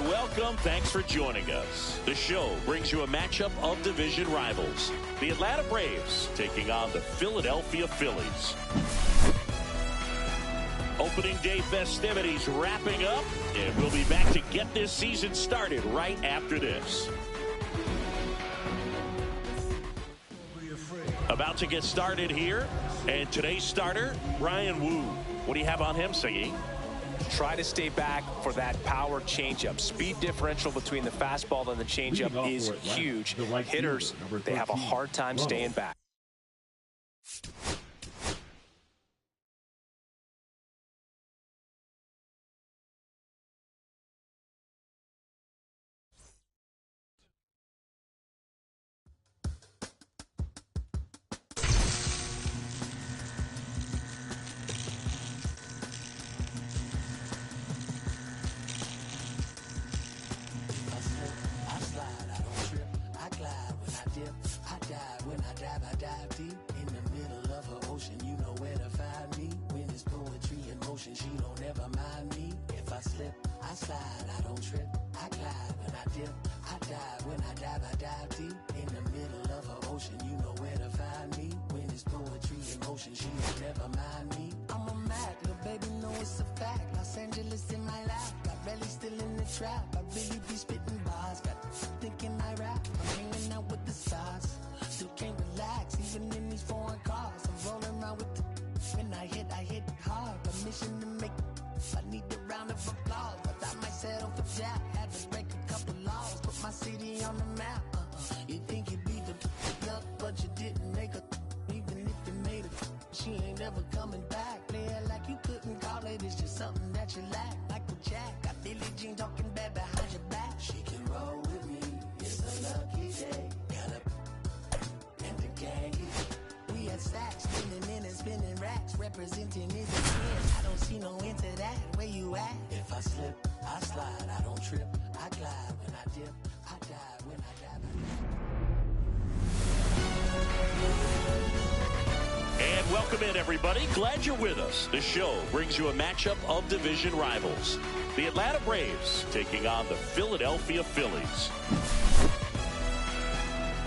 welcome. Thanks for joining us. The show brings you a matchup of division rivals. The Atlanta Braves taking on the Philadelphia Phillies. Opening day festivities wrapping up, and we'll be back to get this season started right after this. About to get started here, and today's starter, Ryan Wu. What do you have on him, Siggy? Try to stay back for that power changeup. Speed differential between the fastball and the changeup is huge. Hitters, they have a hard time staying back. Representing is a sin. I don't see no end to that. Where you at? If I slip, I slide. I don't trip. I glide. When I dip, I dive. When I dive. And welcome in, everybody. Glad you're with us. The show brings you a matchup of division rivals. The Atlanta Braves taking on the Philadelphia Phillies.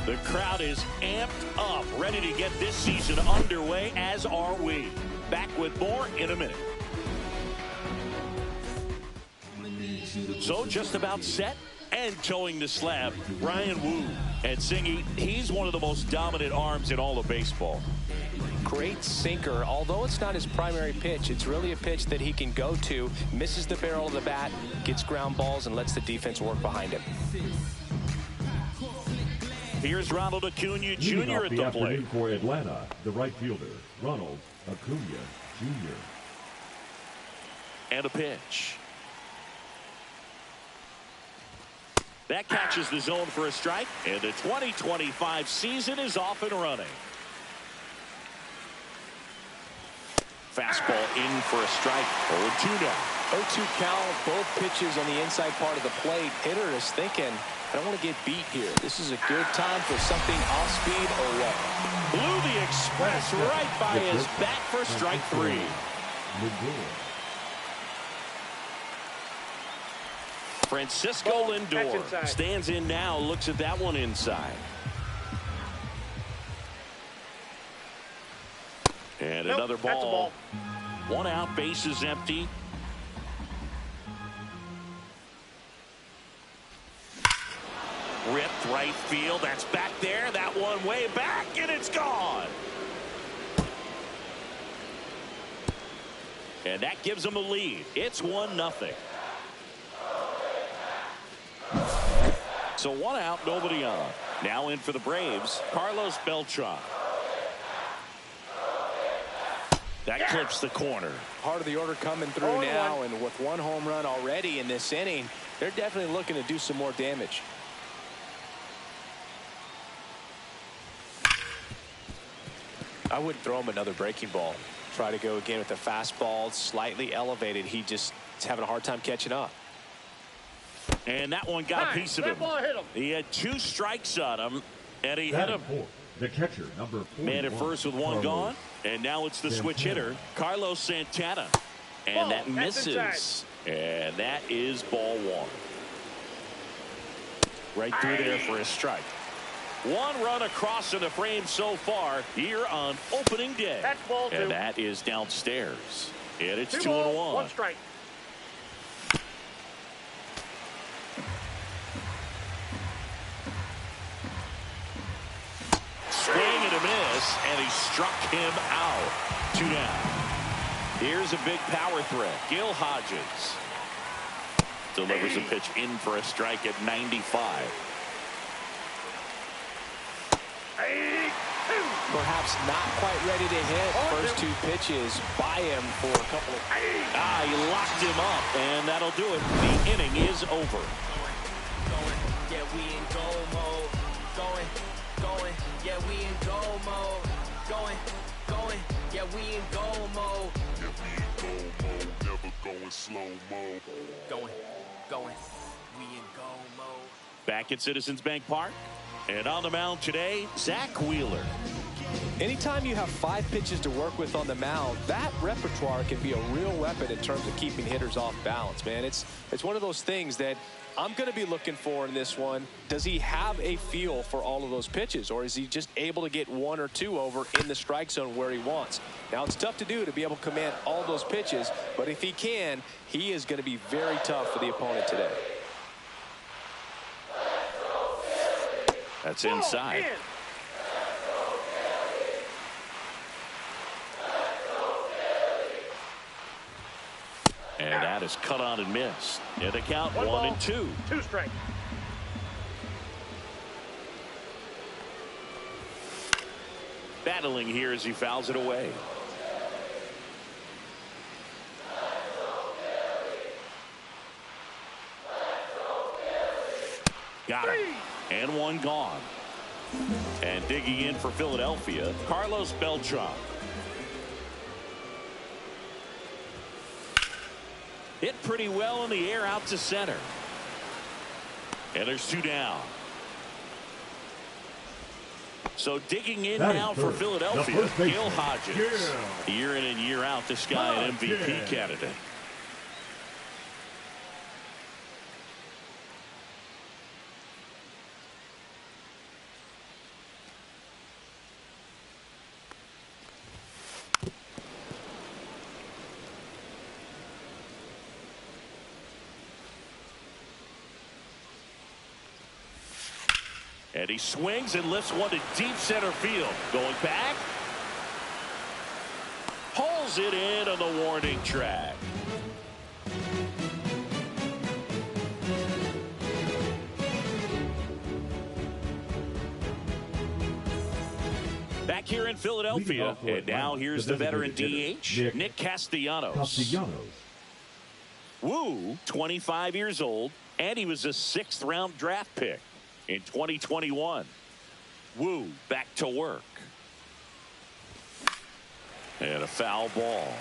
The crowd is amped up, ready to get this season underway, as are we. Back with more in a minute. So just about set and towing the slab, Ryan Wu. And Singy, he's one of the most dominant arms in all of baseball. Great sinker. Although it's not his primary pitch, it's really a pitch that he can go to, misses the barrel of the bat, gets ground balls, and lets the defense work behind him. Here's Ronald Acuna Jr. at the plate. For Atlanta, the right fielder, Ronald Acuna Jr. And a pitch. That catches the zone for a strike, and the 2025 season is off and running. Fastball in for a strike. 0-2 now. 0-2 count, both pitches on the inside part of the plate. Hitter is thinking, I don't want to get beat here. This is a good time for something off speed or what? Blew the express right by his back for strike 3. Francisco Lindor stands in now, looks at that one inside. And another ball. One out, base is empty. Ripped right field. That's back there. That one way back, and it's gone. And that gives them a lead. It's 1-0. So one out, nobody on. Now in for the Braves, Carlos Beltran. That clips the corner. Part of the order coming through now, and with one home run already in this inning, they're definitely looking to do some more damage. I wouldn't throw him another breaking ball. Try to go again with the fastball, slightly elevated. He just is having a hard time catching up. And that one got a piece of him. He had 2 strikes on him, and he hit him. The catcher, number 4. Man at first with one gone, and now it's the switch hitter, Carlos Santana. And that misses. And that is ball 1. Right through there for a strike. One run across in the frame so far here on opening day. That's ball 2. And that is downstairs. And it's 2 2-1. balls, 1 strike. Swing and a miss, and he struck him out. 2 down. Here's a big power threat. Gil Hodges delivers a pitch in for a strike at 95. Perhaps not quite ready to hit. First 2 pitches by him for a couple of... He locked him up, and that'll do it. The inning is over. Yeah, we in go mode. Going. Yeah, we in go mode. Going. Yeah, we in go mode. Yeah, we in go mode. Never going slow mode. Going. We in go mode. Back at Citizens Bank Park. And on the mound today, Zach Wheeler. Anytime you have 5 pitches to work with on the mound, that repertoire can be a real weapon in terms of keeping hitters off balance, man. It's one of those things that I'm going to be looking for in this one. Does he have a feel for all of those pitches, or is he just able to get 1 or 2 over in the strike zone where he wants? Now, it's tough to do to be able to command all those pitches, but if he can, he is going to be very tough for the opponent today. That's inside. And that is cut on and missed. And the count 1 and 2. 2 strike. Battling here as he fouls it away. Got him. And 1 gone. And digging in for Philadelphia, Carlos Beltran. Hit pretty well in the air out to center. And there's 2 down. So digging in now for Philadelphia, Gil Hodges. Yeah. Year in and year out, this guy an MVP candidate. And he swings and lifts one to deep center field. Going back. Pulls it in on the warning track. Back here in Philadelphia. And now here's the veteran DH, Nick Castellanos. Woo, 25 years old. And he was a 6th round draft pick in 2021. Woo, back to work. And a foul ball.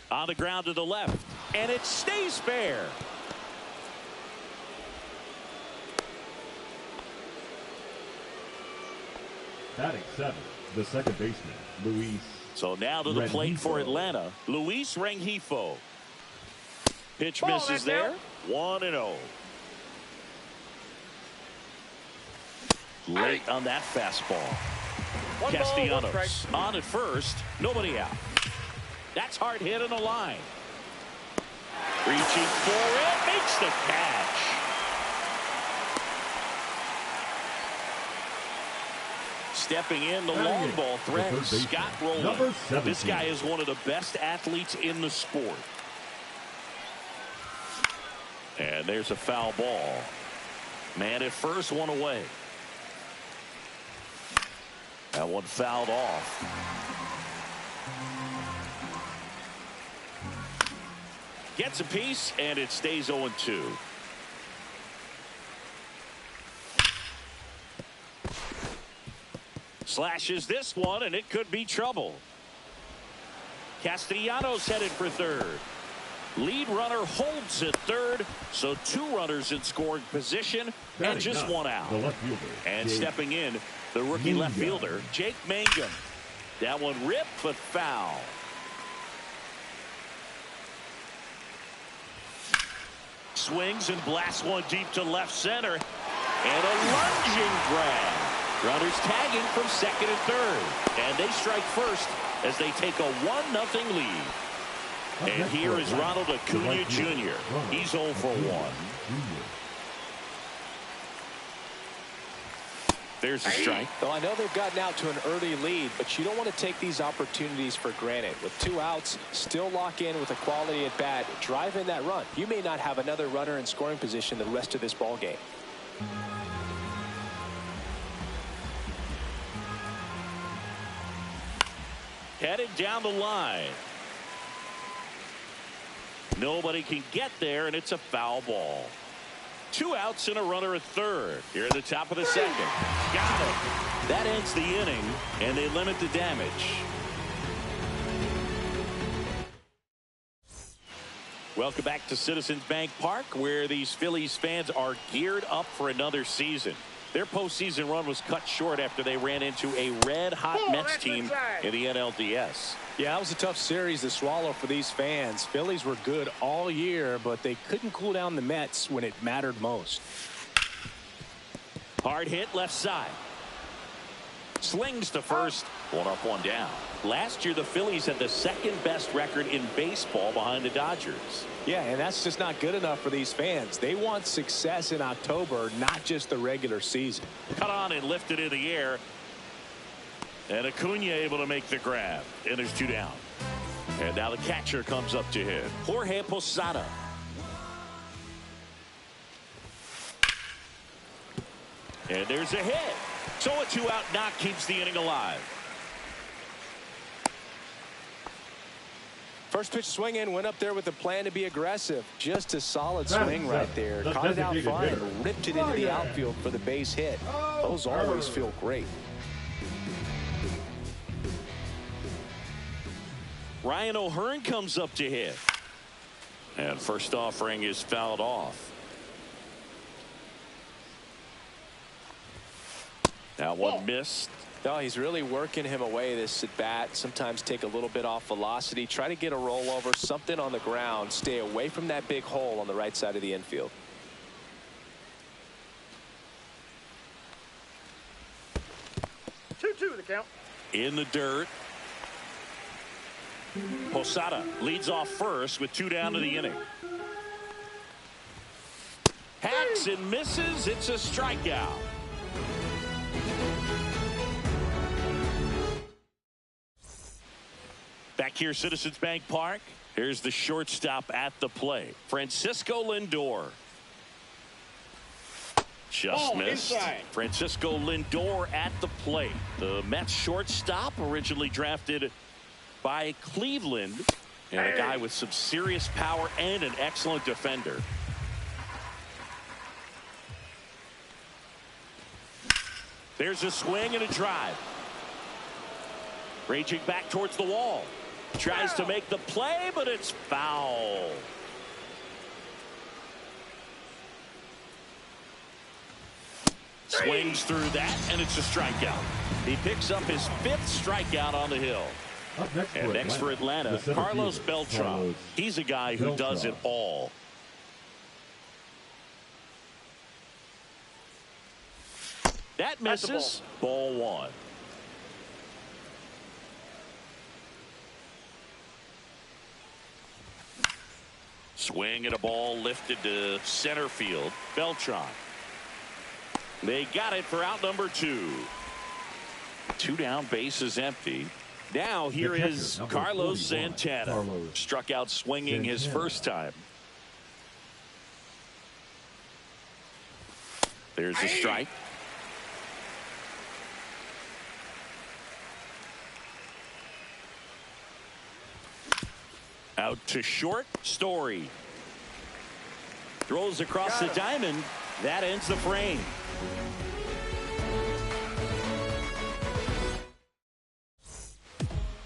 On the ground to the left. And it stays fair. Batting 7th, the second baseman, Luis. So now to the plate for Atlanta, Luis Rengifo. Pitch misses there. 1-0. Late on that fastball. Castellanos on at first. Nobody out. That's hard hit on the line. Reaching for it. Makes the catch. Stepping in, the long ball threat, Scott Rowland. This guy is one of the best athletes in the sport. And there's a foul ball. Man at first, 1 away. That one fouled off. Gets a piece, and it stays 0-2. Slashes this one, and it could be trouble. Castellanos headed for third. Lead runner holds at third, so 2 runners in scoring position and just 1 out. The left fielder, And Jake stepping in, the rookie left Mangum. fielder, Jake Mangum. That one ripped, but foul. Swings and blasts one deep to left center. And a lunging grab. Runners tagging from second and third. And they strike first as they take a 1-0 lead. And here is Ronald Acuna Jr. He's 0 for 1. There's a strike. Well, I know they've gotten out to an early lead, but you don't want to take these opportunities for granted. With 2 outs, still lock in with a quality at bat, drive in that run. You may not have another runner in scoring position the rest of this ball game. Headed down the line. Nobody can get there, and it's a foul ball. 2 outs and a runner at third. Here at the top of the second. Got it. That ends the inning, and they limit the damage. Welcome back to Citizens Bank Park, where these Phillies fans are geared up for another season. Their postseason run was cut short after they ran into a red-hot Mets team in the NLDS. Yeah, that was a tough series to swallow for these fans. Phillies were good all year, but they couldn't cool down the Mets when it mattered most. Hard hit left side. Slings to first. 1 up, 1 down. Last year, the Phillies had the 2nd best record in baseball behind the Dodgers. Yeah, and that's just not good enough for these fans. They want success in October, not just the regular season. Cut on and lifted in the air. And Acuna able to make the grab. And there's 2 down. And now the catcher comes up to hit. Jorge Posada. And there's a hit. So a 2-out knock keeps the inning alive. First pitch swing in, went up there with a plan to be aggressive. Just a solid swing right there. Caught it out front and ripped it into the outfield for the base hit. Those always feel great. Ryan O'Hearn comes up to hit. And first offering is fouled off. That one missed. No, he's really working him away this at bat. Sometimes take a little bit off velocity. Try to get a rollover, something on the ground. Stay away from that big hole on the right side of the infield. Two the count. In the dirt. Posada leads off first with 2 down to the inning. Hacks and misses. It's a strikeout. Back here, Citizens Bank Park. Here's the shortstop at the plate, Francisco Lindor. Just missed. Inside. Francisco Lindor at the plate. The Mets shortstop, originally drafted by Cleveland, and a guy with some serious power and an excellent defender. There's a swing and a drive. Raging back towards the wall. Tries to make the play, but it's foul. Swings through that, and it's a strikeout. He picks up his 5th strikeout on the hill. And next for Atlanta, Carlos Beltran. He's a guy who does it all. That misses. Ball 1. Swing and a ball lifted to center field. Beltran. They got it for out number 2. 2 down, base is empty. Now here is Carlos Santana. Struck out swinging his first time. There's a strike. Out to short. Story throws across the diamond. That ends the frame.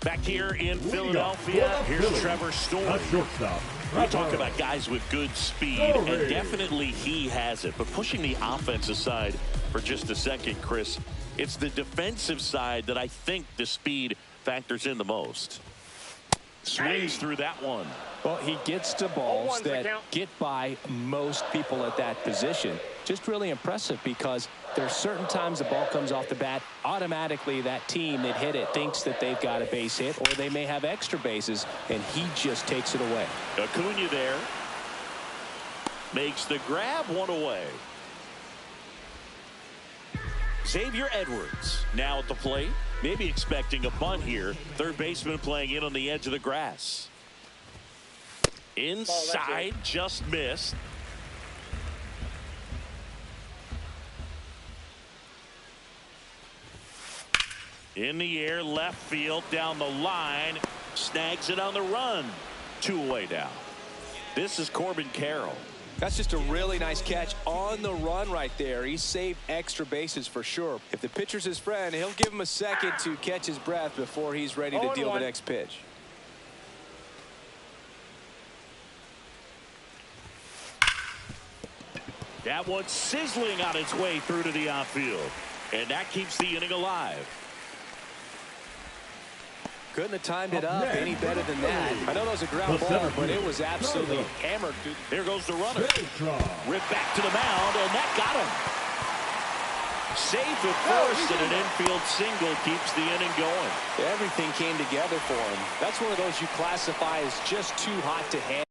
Back here in Philadelphia, here's Trevor Story. Shortstop. We talk about guys with good speed, and definitely he has it. But pushing the offense aside for just a second, Chris, it's the defensive side that I think the speed factors in the most. Swings through that one. Well, he gets to balls that get by most people at that position. Just really impressive because there's certain times the ball comes off the bat, automatically that team that hit it thinks that they've got a base hit, or they may have extra bases, and he just takes it away. Acuna there. Makes the grab, one away. Xavier Edwards now at the plate. Maybe expecting a bunt here. Third baseman playing in on the edge of the grass. Inside, just missed. In the air, left field, down the line. Snags it on the run. 2 away now. This is Corbin Carroll. That's just a really nice catch on the run right there. He saved extra bases for sure. If the pitcher's his friend, he'll give him a second to catch his breath before he's ready to deal the next pitch. That one's sizzling on its way through to the outfield. And that keeps the inning alive. Couldn't have timed it up any better than that. I know that was a ground ball, but it was absolutely hammered. There goes the runner. Ripped back to the mound, and that got him. Safe at first, and an infield single keeps the inning going. Everything came together for him. That's one of those you classify as just too hot to handle.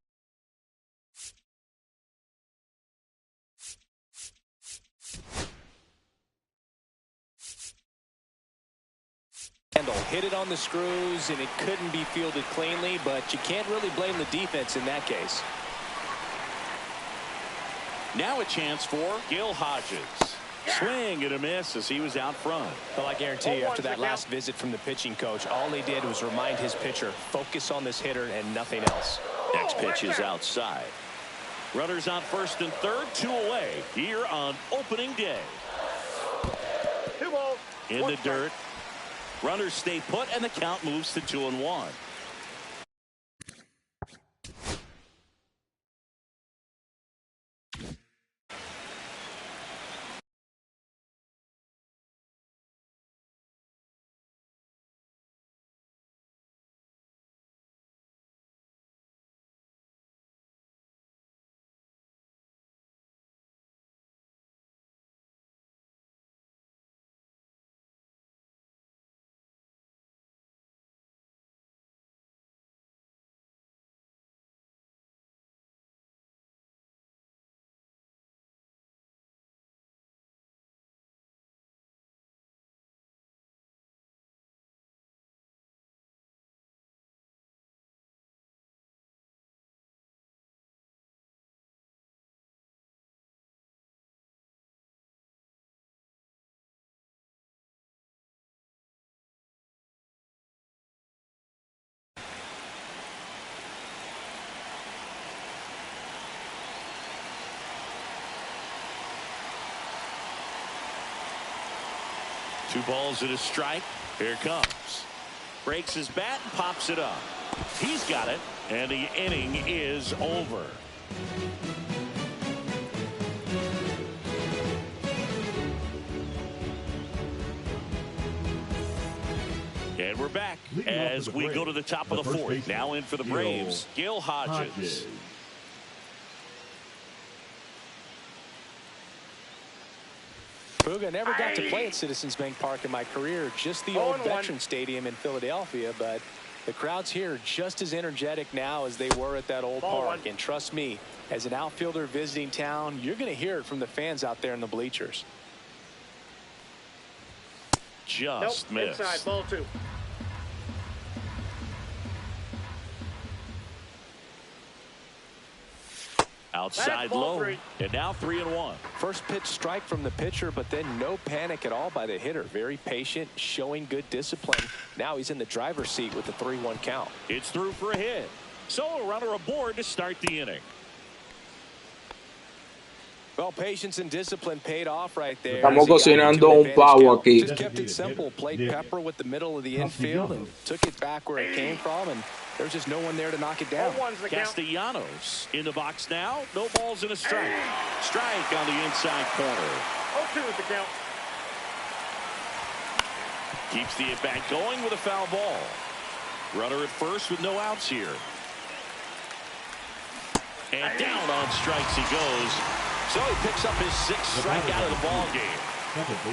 Hit it on the screws, and it couldn't be fielded cleanly, but you can't really blame the defense in that case. Now a chance for Gil Hodges. Swing and a miss as he was out front. Well, I guarantee you, after that last visit from the pitching coach, all he did was remind his pitcher, focus on this hitter and nothing else. Next pitch is outside. Runners on first and third, 2 away here on opening day. In the dirt. Runners stay put, and the count moves to 2-1. Two balls and a strike. Here it comes. Breaks his bat and pops it up. He's got it, and the inning is over. And we're back as we go to the top of the fourth. Now in for the Braves, Gil Hodges. Puga never got to play at Citizens Bank Park in my career, just the old Veteran Stadium in Philadelphia, but the crowds here are just as energetic now as they were at that old park. And trust me, as an outfielder visiting town, you're going to hear it from the fans out there in the bleachers. Just missed. Inside, ball 2. Outside low, and now 3-1. First pitch strike from the pitcher, but then no panic at all by the hitter. Very patient, showing good discipline. Now he's in the driver's seat with the 3-1 count. It's through for a hit. So a runner aboard to start the inning. Well, patience and discipline paid off right there. Estamos As he got cocinando into un advantage pavo count. aquí. Just kept it simple. Played pepper with the middle of the infield and took it back where it came from, and there's just no one there to knock it down. Castellanos in the box now. No balls and a strike. Strike on the inside corner. 0-2 is the count. Keeps the at-bat going with a foul ball. Runner at first with no outs here. And down on strikes he goes. So he picks up his sixth strikeout of the ball game.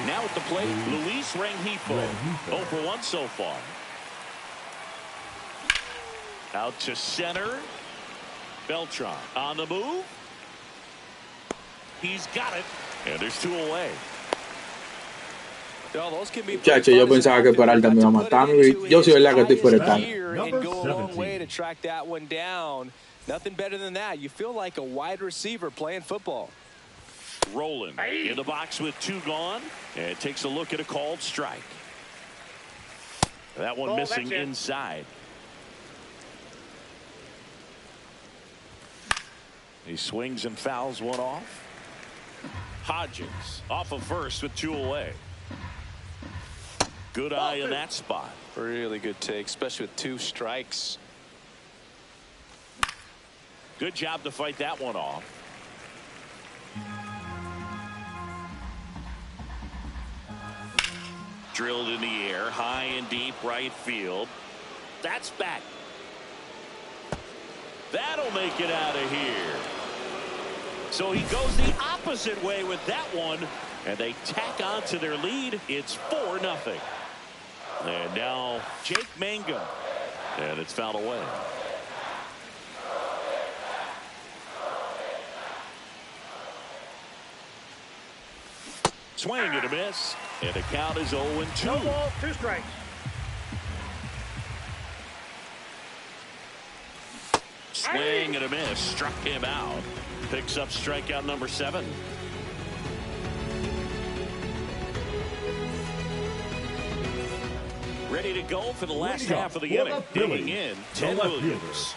Now at the plate, Luis Rengifo. 0 for 1 so far. Out to center. Beltran on the move. He's got it. And there's 2 away. Muchacho, yo pensaba que Peralta me iba a matar. Yo soy verdad que estoy Peralta. Nothing better than that. You feel like a wide receiver playing football. Rolling in the box with 2 gone, and takes a look at a called strike. That one missing inside. He swings and fouls one off. Hodges off of first with 2 away. Good eye in that spot. Really good take, especially with 2 strikes. Good job to fight that one off. Drilled in the air, high and deep right field. That's back. That'll make it out of here. So he goes the opposite way with that one, and they tack on to their lead. It's 4-0. And now Jake Mangum, and it's fouled away. Swing and a miss, and the count is 0-2. No ball, 2 strikes. Swing and a miss, struck him out. Picks up strikeout number 7. Ready to go for the last half of the inning. Digging in, Ted Williams.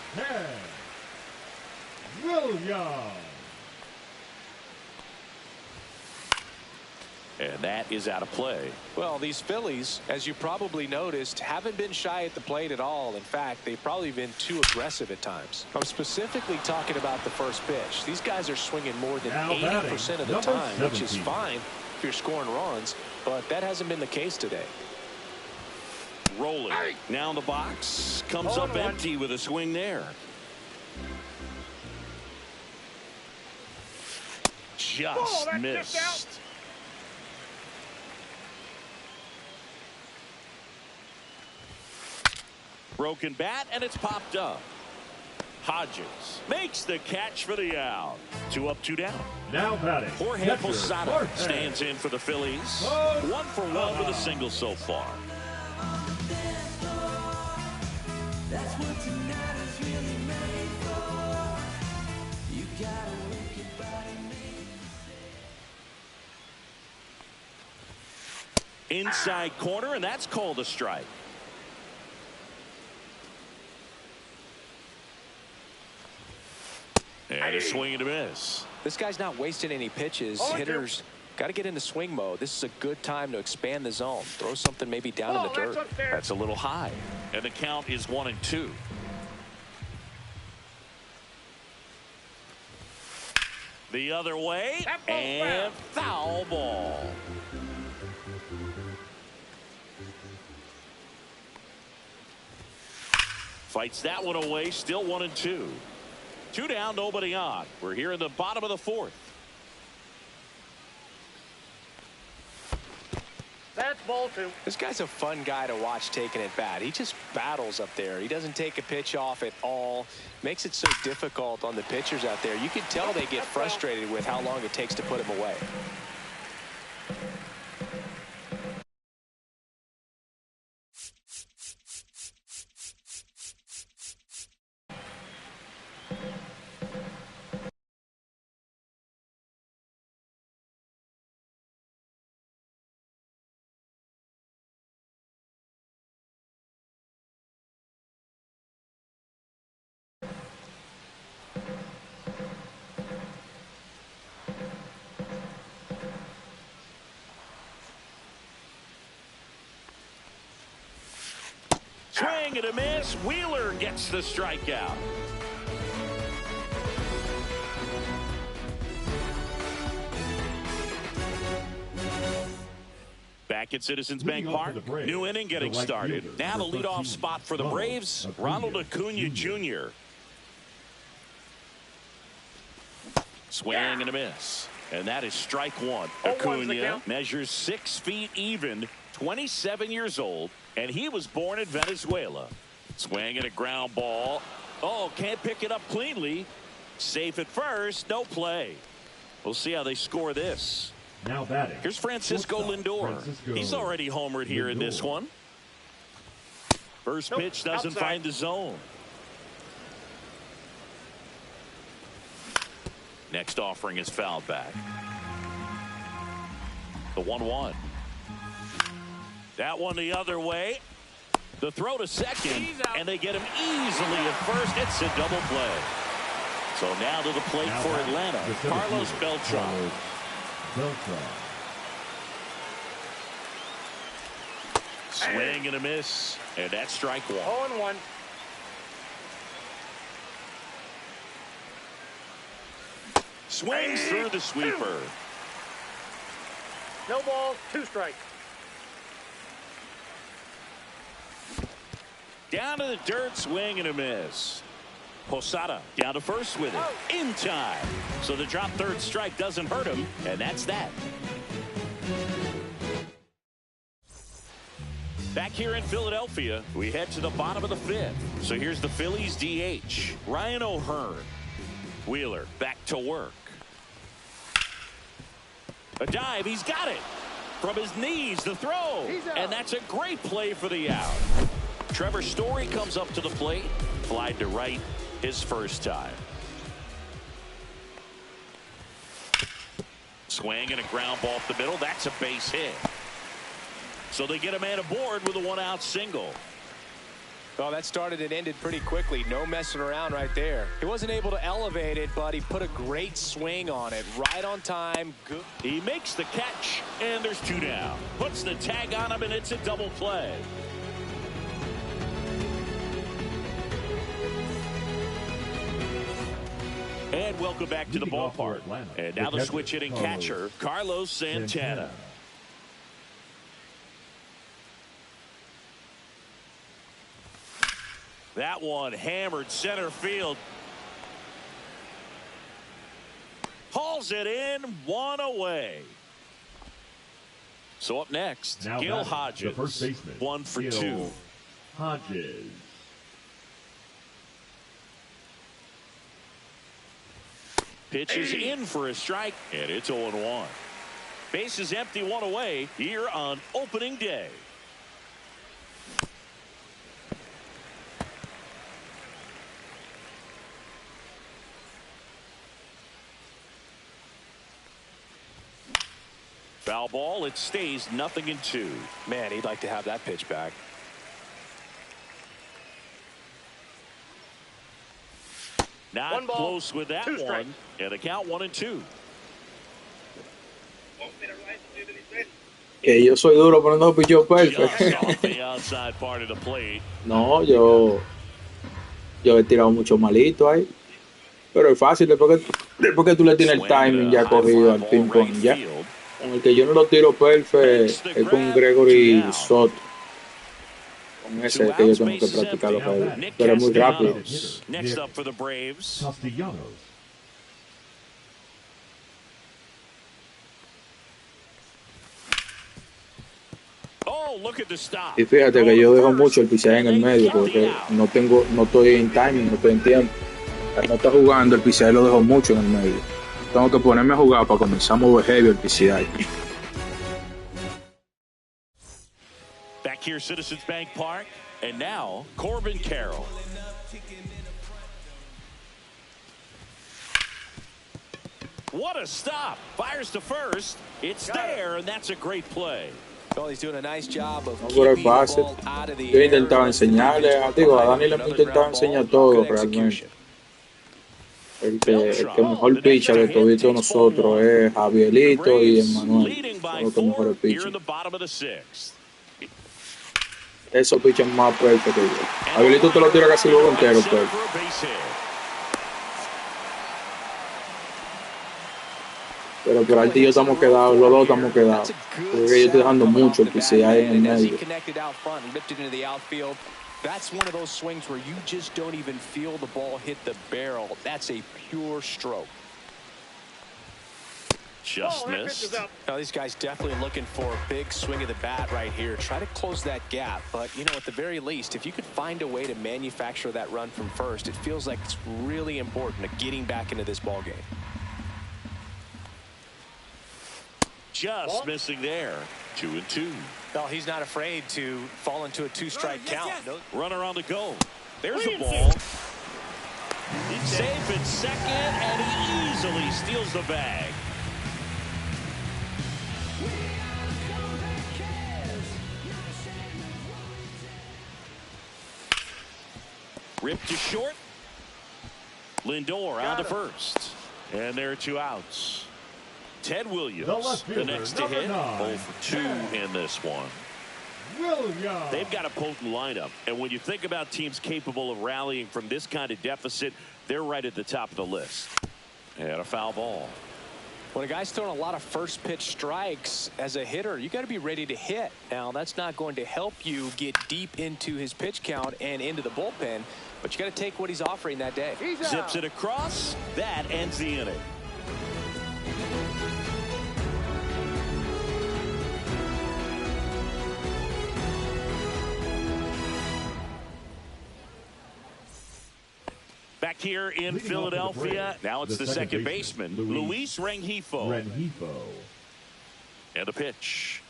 And that is out of play. Well, these Phillies, as you probably noticed, haven't been shy at the plate at all. In fact, they've probably been too aggressive at times. I'm specifically talking about the first pitch. These guys are swinging more than 80% of the time, which is fine if you're scoring runs, but that hasn't been the case today. Rolling. Now in the box. Comes up empty with a swing there. Just missed. Broken bat, and it's popped up. Hodges makes the catch for the out. 2 up, 2 down. Now batting. Jorge Posada stands in for the Phillies. 1 for 1 with a single so far. That's what tonight is really made for. You gotta work your body, Inside corner, and that's called a strike. And a swing and a miss. This guy's not wasting any pitches. Hitters got to get into swing mode. This is a good time to expand the zone. Throw something maybe down in the dirt. That's a little high. And the count is 1-2. The other way, and foul ball. Fights that one away, still 1-2. 2 down, nobody on. We're here in the bottom of the 4th. That's ball 2. This guy's a fun guy to watch taking at bat. He just battles up there. He doesn't take a pitch off at all. Makes it so difficult on the pitchers out there. You can tell they get frustrated with how long it takes to put him away. Swing and a miss. Wheeler gets the strikeout. Back at Citizens Bank Park, new inning getting started. Now the leadoff spot for the Braves, Ronald Acuna Jr. Swing and a miss. And that is strike one. Acuna measures 6 feet even, 27 years old, and he was born in Venezuela. Swing and a ground ball. Oh, can't pick it up cleanly. Safe at first, no play. We'll see how they score this. Now batting. Here's Francisco Lindor. He's already homered here in this one. First pitch doesn't find the zone. Next offering is fouled back. The 1-1. That one the other way. The throw to second, and they get him easily at first. It's a double play. So now to the plate for Atlanta, Carlos Beltran. Swing and a miss, and that's strike one. 0-1. Swings through the sweeper. No ball, 2 strikes. Down to the dirt, swing and a miss. Posada down to first with it in time. So the drop third strike doesn't hurt him, and that's that. Back here in Philadelphia, we head to the bottom of the 5th. So here's the Phillies DH, Ryan O'Hearn. Wheeler back to work. A dive, he's got it. From his knees, the throw. And that's a great play for the out. Trevor Story comes up to the plate. Flied to right his first time. Swing and a ground ball up the middle. That's a base hit. So they get a man aboard with a 1-out single. Oh, that started and ended pretty quickly. No messing around right there. He wasn't able to elevate it, but he put a great swing on it. Right on time. Good. He makes the catch, and there's 2 down. Puts the tag on him, and it's a double play. And welcome back to the ballpark. And now the switch hitting catcher, Carlos Santana. That one hammered center field. Hauls it in, 1 away. So up next, Now Gil the Hodges, first baseman, 1 for Gil 2. Hodges. Pitch is in for a strike, and it's 0-1. Base is empty, 1 away here on opening day. Foul ball, it stays 0-2. Man, he'd like to have that pitch back. Not close with that one. And a count 1-2. Que yo soy duro poniendo pichos Just perfectos. off the outside part of the plate. No, yo he tirado mucho malito ahí. Pero es fácil, después que tú le tienes el timing ya cogido al ping-pong ya. Con el que yo no lo tiro perfecto es con Gregory Soto. Con ese que yo tengo que practicarlo para él. Pero es muy rápido. Next up for the Braves. Oh, look at the stop. Y fíjate que yo dejo mucho el pisaje en el medio porque no estoy en timing, no estoy en tiempo. No está jugando, el pisaje lo dejo mucho en el medio. Tengo que ponerme a jugar para comenzar a mover heavy el pisaje. Back here, Citizens Bank Park, and now Corbin Carroll. What a stop! Fires to first. It's there, and that's a great play. Well, he's doing a nice job of No, pero es fácil. Yo intentaba enseñarle, a Dani le intentaba enseñar todo realmente. El que mejor picha de todos nosotros es Javierito y Emmanuel. Son los que mejores pichas. Esos pichas más perfectos que yo. Abelito te lo tira casi el juego entero, pues. Pero Peralta y yo estamos quedados, los dos estamos quedados. Porque yo estoy dejando mucho que si hay en el medio. That's one of those swings where you just don't even feel the ball hit the barrel. That's a pure stroke. Just missed. Now, these guys definitely looking for a big swing of the bat right here. Try to close that gap. But, you know, at the very least, if you could find a way to manufacture that run from first, it feels like it's really important to getting back into this ball game. Just missing there. 2-2. Well, he's not afraid to fall into a two-strike count. Runner on the go. There's a ball. He's safe at second, and he easily steals the bag. Ripped to short. Lindor on to first. And there are 2 outs. Ted Williams, the next to hit, 0 for 2 in this one. They've got a potent lineup, and when you think about teams capable of rallying from this kind of deficit, they're right at the top of the list. And a foul ball. When a guy's throwing a lot of first pitch strikes as a hitter, you got to be ready to hit. Now, that's not going to help you get deep into his pitch count and into the bullpen, but you got to take what he's offering that day. Zips it across. That ends the inning. Back here in Philadelphia, now it's the second baseman, Luis Rengifo. And a pitch.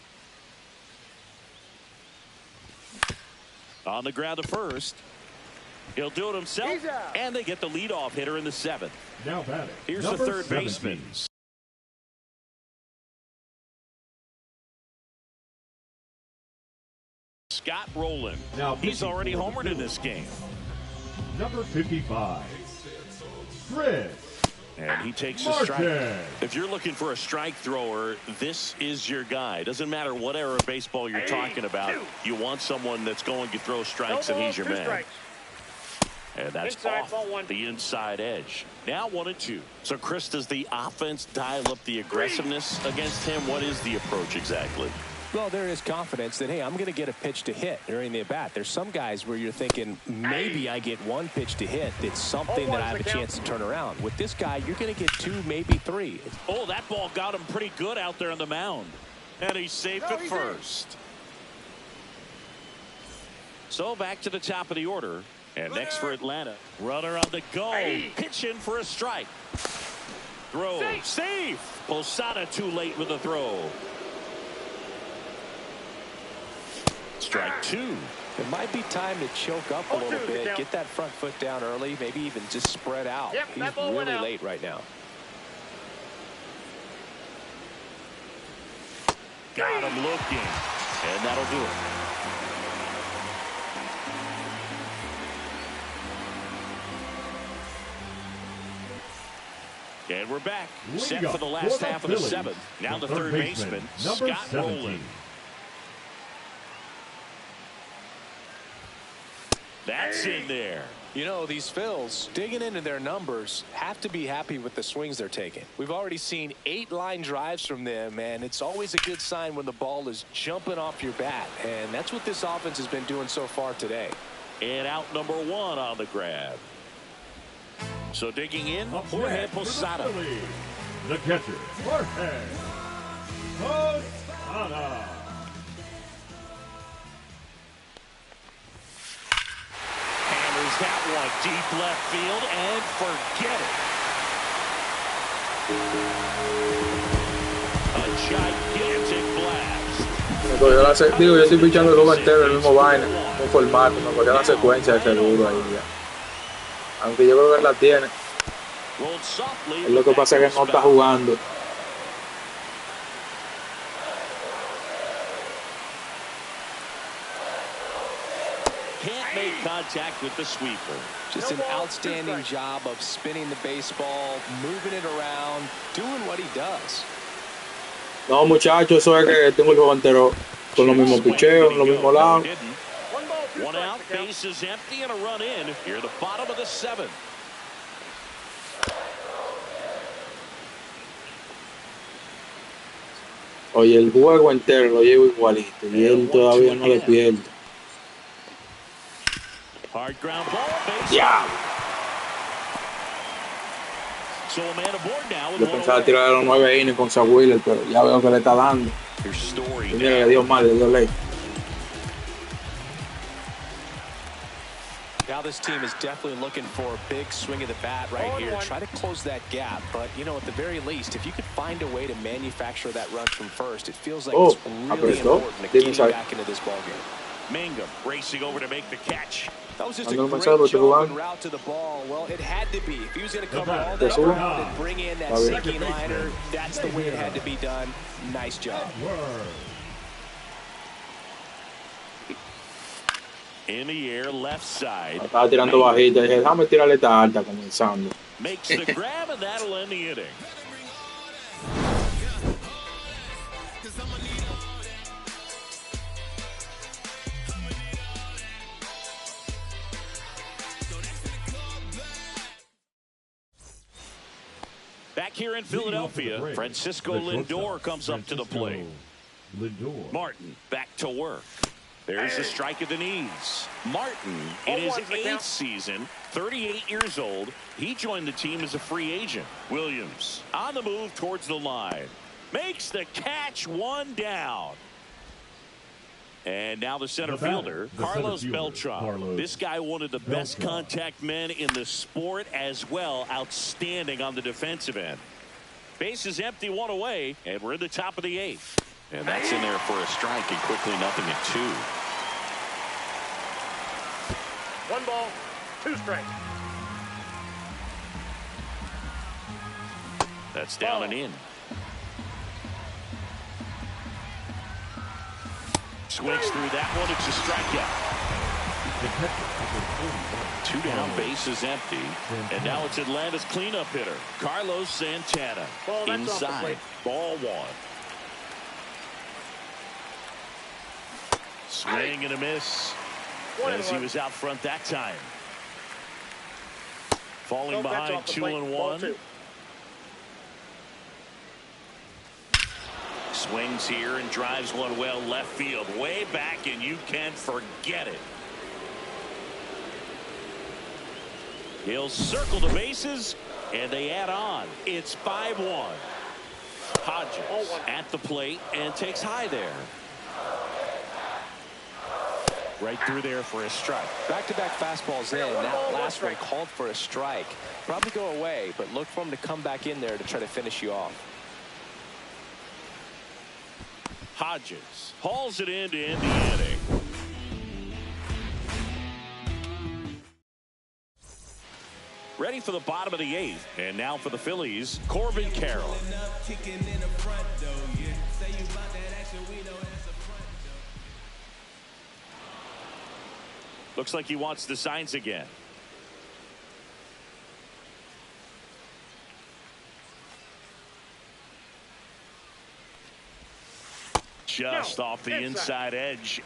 On the ground to first. He'll do it himself, and they get the leadoff hitter in the 7th. Now batting. Here's the third 17. baseman. Scott Rowland. He's already homered in this game. Number 55, Chris. And he takes a strike. If you're looking for a strike thrower, this is your guy. Doesn't matter what era of baseball you're talking about. You want someone that's going to throw strikes, and he's your man. And that's off the inside edge. Now 1-2. So, Chris, does the offense dial up the aggressiveness against him? What is the approach exactly? Well, there is confidence that, hey, I'm going to get a pitch to hit during the at-bat. There's some guys where you're thinking, maybe I get 1 pitch to hit. It's something that I have a chance to turn around. With this guy, you're going to get 2, maybe 3. Oh, that ball got him pretty good out there on the mound. And he's safe at first. So back to the top of the order. And next for Atlanta, runner on the go. Pitch in for a strike. Throw. Safe. Posada too late with the throw. Strike 2. It might be time to choke up a little bit, get that front foot down early, maybe even just spread out. He's really late right now. Got him looking, and that'll do it. And we're back, set for the last half of the 7th. Now the third baseman, Scott Rowland. That's in there. You know, these Phils, digging into their numbers, have to be happy with the swings they're taking. We've already seen 8 line drives from them, and it's always a good sign when the ball is jumping off your bat. And that's what this offense has been doing so far today. And out number 1 on the grab. So digging in, Jorge Posada. The catcher, Jorge Posada. Hammers that one deep left field and forget it. A gigantic blast. Digo, yo estoy pichando el juego entero, el mismo vaina, un formato, me cogía la secuencia de seguro ahí ya. Aunque yo creo que la tiene. Es lo que pasa es que no está jugando. Can't make contact with the sweeper. Just an outstanding job of spinning the baseball, moving it around, doing what he does. No, muchachos, eso es que tengo el juego entero con los mismos picheos, los mismos lados. Two One strikes out, to count. bases empty, and a run in. Here at the bottom of the 7th. Oye, el juego entero lo llevo igualito y él todavía no despierta. Hard ground ball, base Ya. So a man aboard now with Yo one pensaba away. tirar a los 9 innings con Zach Wheeler, pero ya veo que le está dando. Your story Y mira, now. le dio mal, le dio ley. Now this team is definitely looking for a big swing of the bat right here. Try to close that gap. But, you know, at the very least, if you could find a way to manufacture that run from first, it feels like it's really important to get back into this ballgame. Mangum racing over to make the catch. That was just a great job and route to the ball. Well, it had to be. If he was going to cover all that ground and bring in that sinking liner, that's the way it had to be done. Nice job. In the air, left side. Estaba tirando bajita. Dije, déjame tirarle esta alta comenzando. Makes the grab, and that'll end the inning. Back here in Philadelphia, Francisco Lindor comes up to the plate. Martin back to work. There's a strike at the knees. Martin, in his 8th season, 38 years old, he joined the team as a free agent. Williams on the move towards the line. Makes the catch, one down. And now the center fielder, Carlos Beltran. This guy, one of the best contact men in the sport as well. Outstanding on the defensive end. Base is empty, one away, and we're in the top of the 8th. And that's in there for a strike, and quickly 0-2. 1 ball, 2 strikes. That's down and in. Swings through that one. It's a strikeout. 2 down, base is empty. And now it's Atlanta's cleanup hitter, Carlos Santana. Inside, ball 1. Swing and a miss. As he was out front that time. Falling behind 2-1. Swings here and drives one well left field. Way back, and you can forget it. He'll circle the bases, and they add on. It's 5-1. Hodges at the plate and takes high there. Right through there for a strike. Back-to-back fastballs in. That last one called for a strike. Probably go away, but look for him to come back in there to try to finish you off. Hodges hauls it in to end the inning. Ready for the bottom of the 8th. And now for the Phillies, Corbin Carroll. Looks like he wants the signs again. Just off the inside edge.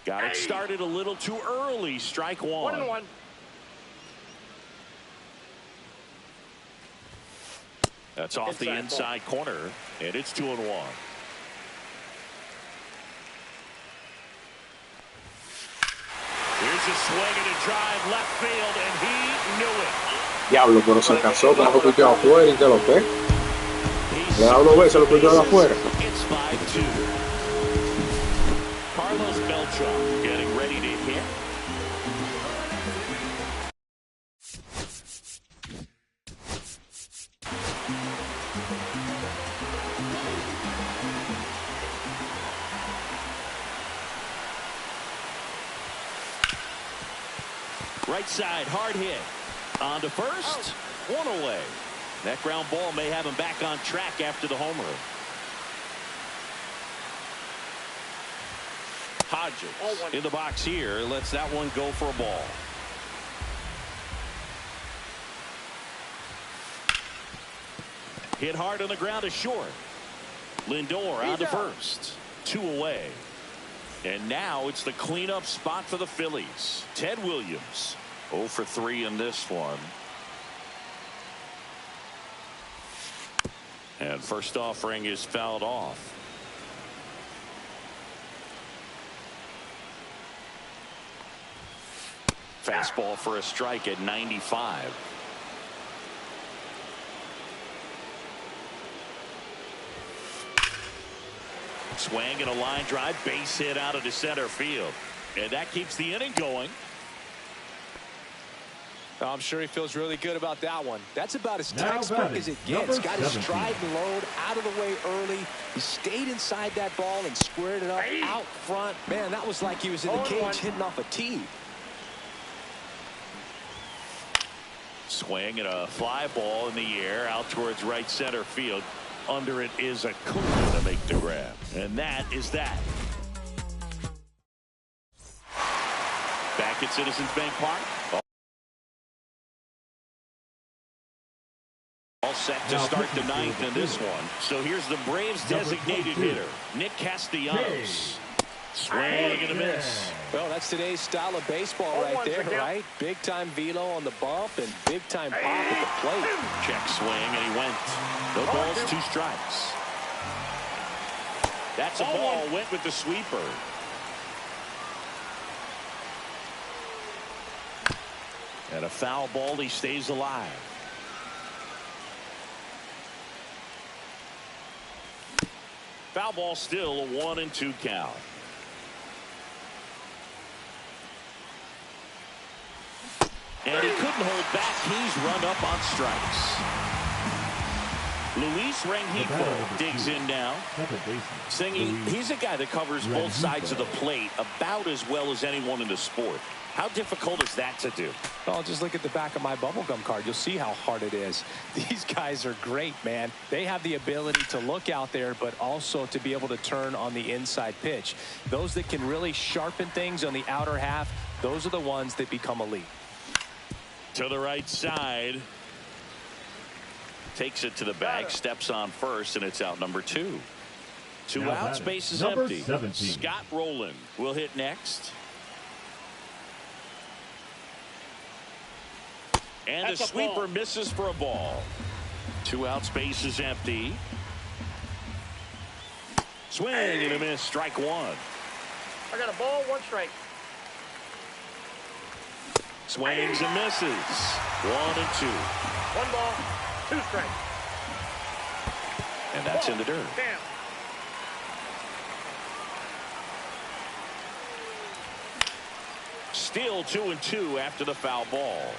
Got it started a little too early. Strike 1. 1-1. That's off the inside corner, and it's 2-1. Here's a swing and a drive left field, and he knew it. Diablo, pero se casó con lo que afuera y te lo pe. Le da 2 veces lo que de afuera. It's 5-2. Carlos Beltran getting ready to hit. Right side, hard hit. On to first, 1 away. That ground ball may have him back on track after the homer. Hodges in the box here, lets that one go for a ball. Hit hard on the ground is short. Lindor on to first. 2 away. And now it's the cleanup spot for the Phillies. Ted Williams 0 for 3 in this one. And first offering is fouled off. Fastball for a strike at 95. Swing and a line drive, base hit out of the center field. And that keeps the inning going. I'm sure he feels really good about that one. That's about as Now textbook batting, as it gets. Got his 17. stride and load out of the way early. He stayed inside that ball and squared it up out front. Man, that was like he was in the cage hitting off a tee. Swing and a fly ball in the air out towards right center field. Under it is Acuna to make the grab. And that is that. Back at Citizens Bank Park. All set to start the ninth in this one. So here's the Braves designated hitter, Nick Castellanos. Swing and a miss. Well, that's today's style of baseball right there, right? Big time velo on the bump and big time pop at the plate. Check swing and he went. No balls, 2 strikes. That's a ball. Went with the sweeper. And a foul ball. He stays alive. Foul ball, still a 1-2 count. And he couldn't hold back. He's run up on strikes. Luis Rengifo digs in now. Singing, he's a guy that covers both sides of the plate about as well as anyone in the sport. How difficult is that to do? Well, just look at the back of my bubblegum card. You'll see how hard it is. These guys are great, man. They have the ability to look out there, but also to be able to turn on the inside pitch. Those that can really sharpen things on the outer half, those are the ones that become elite. To the right side. Takes it to the bag, steps on first, and it's out number 2. 2 outs, base is empty. 17. Scott Rowland will hit next. And the sweeper misses for a ball. 2 outs, base is empty. Swing and a miss, strike 1. I got a ball, 1 strike. Swings and misses. 1-2. 1 ball, 2 strikes. And that's in the dirt. Damn. Still 2-2 after the foul ball.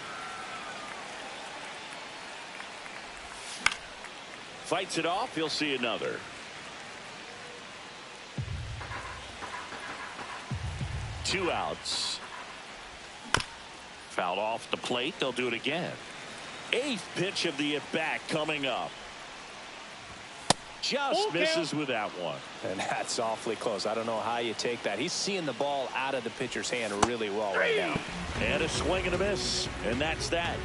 Fights it off. He'll see another. Two outs. Fouled off the plate. They'll do it again. 8th pitch of the at-bat coming up. Just misses with that one. And that's awfully close. I don't know how you take that. He's seeing the ball out of the pitcher's hand really well right now. And a swing and a miss. And that's that.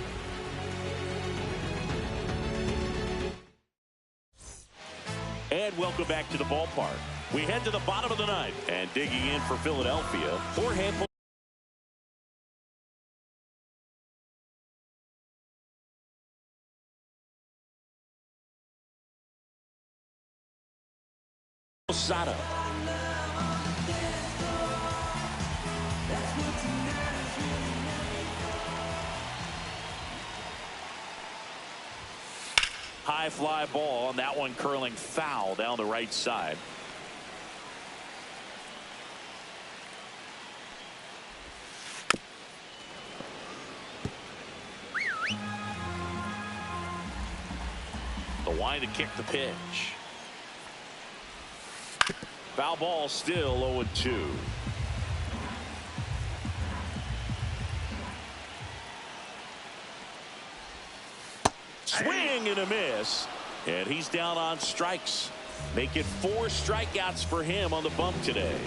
And welcome back to the ballpark. We head to the bottom of the ninth. And digging in for Philadelphia, Jorge Posada. High fly ball, and that one curling foul down the right side. The wind to kick the pitch. Foul ball, still 0-2. Swing and a miss. And he's down on strikes. Make it 4 strikeouts for him on the bump today.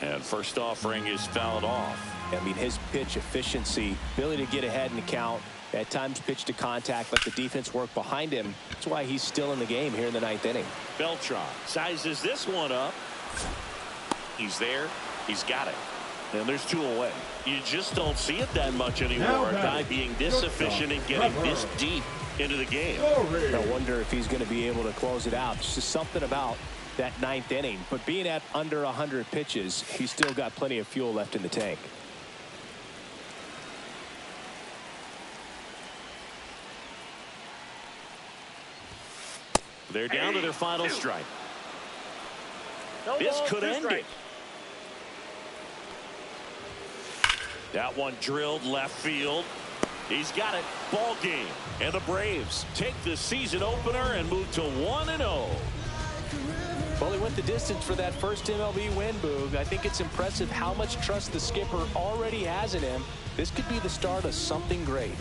And first offering is fouled off. I mean, his pitch efficiency, ability to get ahead in the count, at times pitch to contact, let the defense work behind him. That's why he's still in the game here in the 9th inning. Beltran sizes this one up. He's there. He's got it. And there's 2 away. You just don't see it that much anymore. A guy being this efficient and getting this deep into the game. I wonder if he's going to be able to close it out. It's just something about that 9th inning. But being at under 100 pitches, he's still got plenty of fuel left in the tank. They're down to their final strike. No This ball, could 2 end it. strikes. That one drilled left field. He's got it. Ball game. And the Braves take the season opener and move to 1-0. Well, he went the distance for that first MLB win, Boog. I think it's impressive how much trust the skipper already has in him. This could be the start of something great.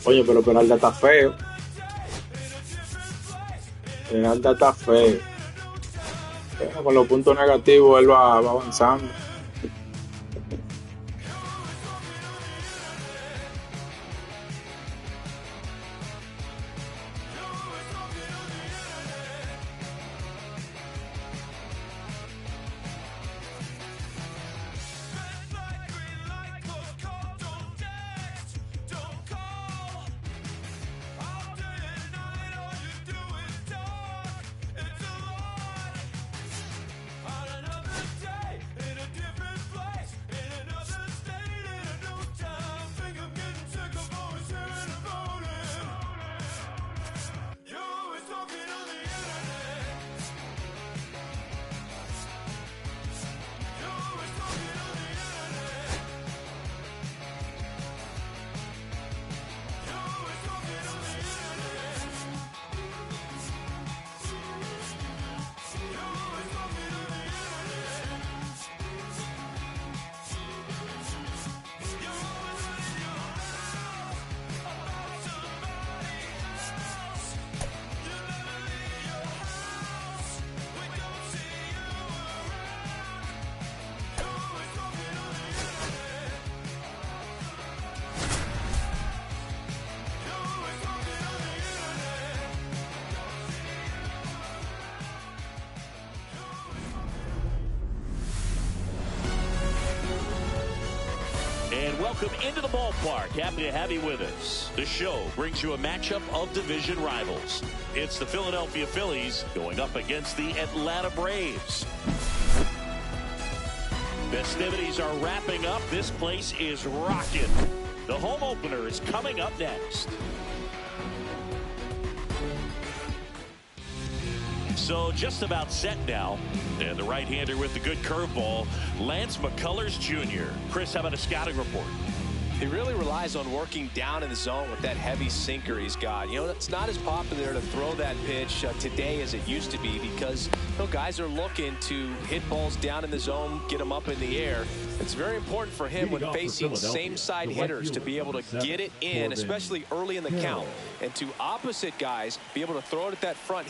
Oye, pero Peralta está feo. Peralta está feo. Pero con los puntos negativos él va avanzando. And welcome into the ballpark. Happy to have you with us. The show brings you a matchup of division rivals. It's the Philadelphia Phillies going up against the Atlanta Braves. Festivities are wrapping up. This place is rocking. The home opener is coming up next. So just about set now. And the right-hander with the good curveball, Lance McCullers Jr. Chris, how about a scouting report? He really relies on working down in the zone with that heavy sinker he's got. You know, it's not as popular to throw that pitch today as it used to be because, you know, guys are looking to hit balls down in the zone, get them up in the air. It's very important for him when facing same-side hitters to be able to get it in, especially early in the count, and to opposite guys be able to throw it at that front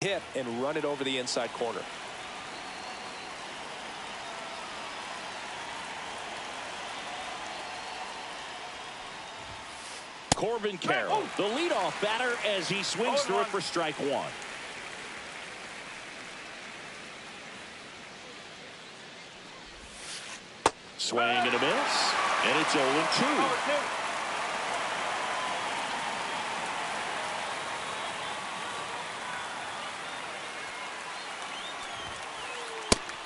hip and run it over the inside corner. Corbin Carroll, the leadoff batter, as he swings through it for strike one. Swing and a miss, and it's 0-2.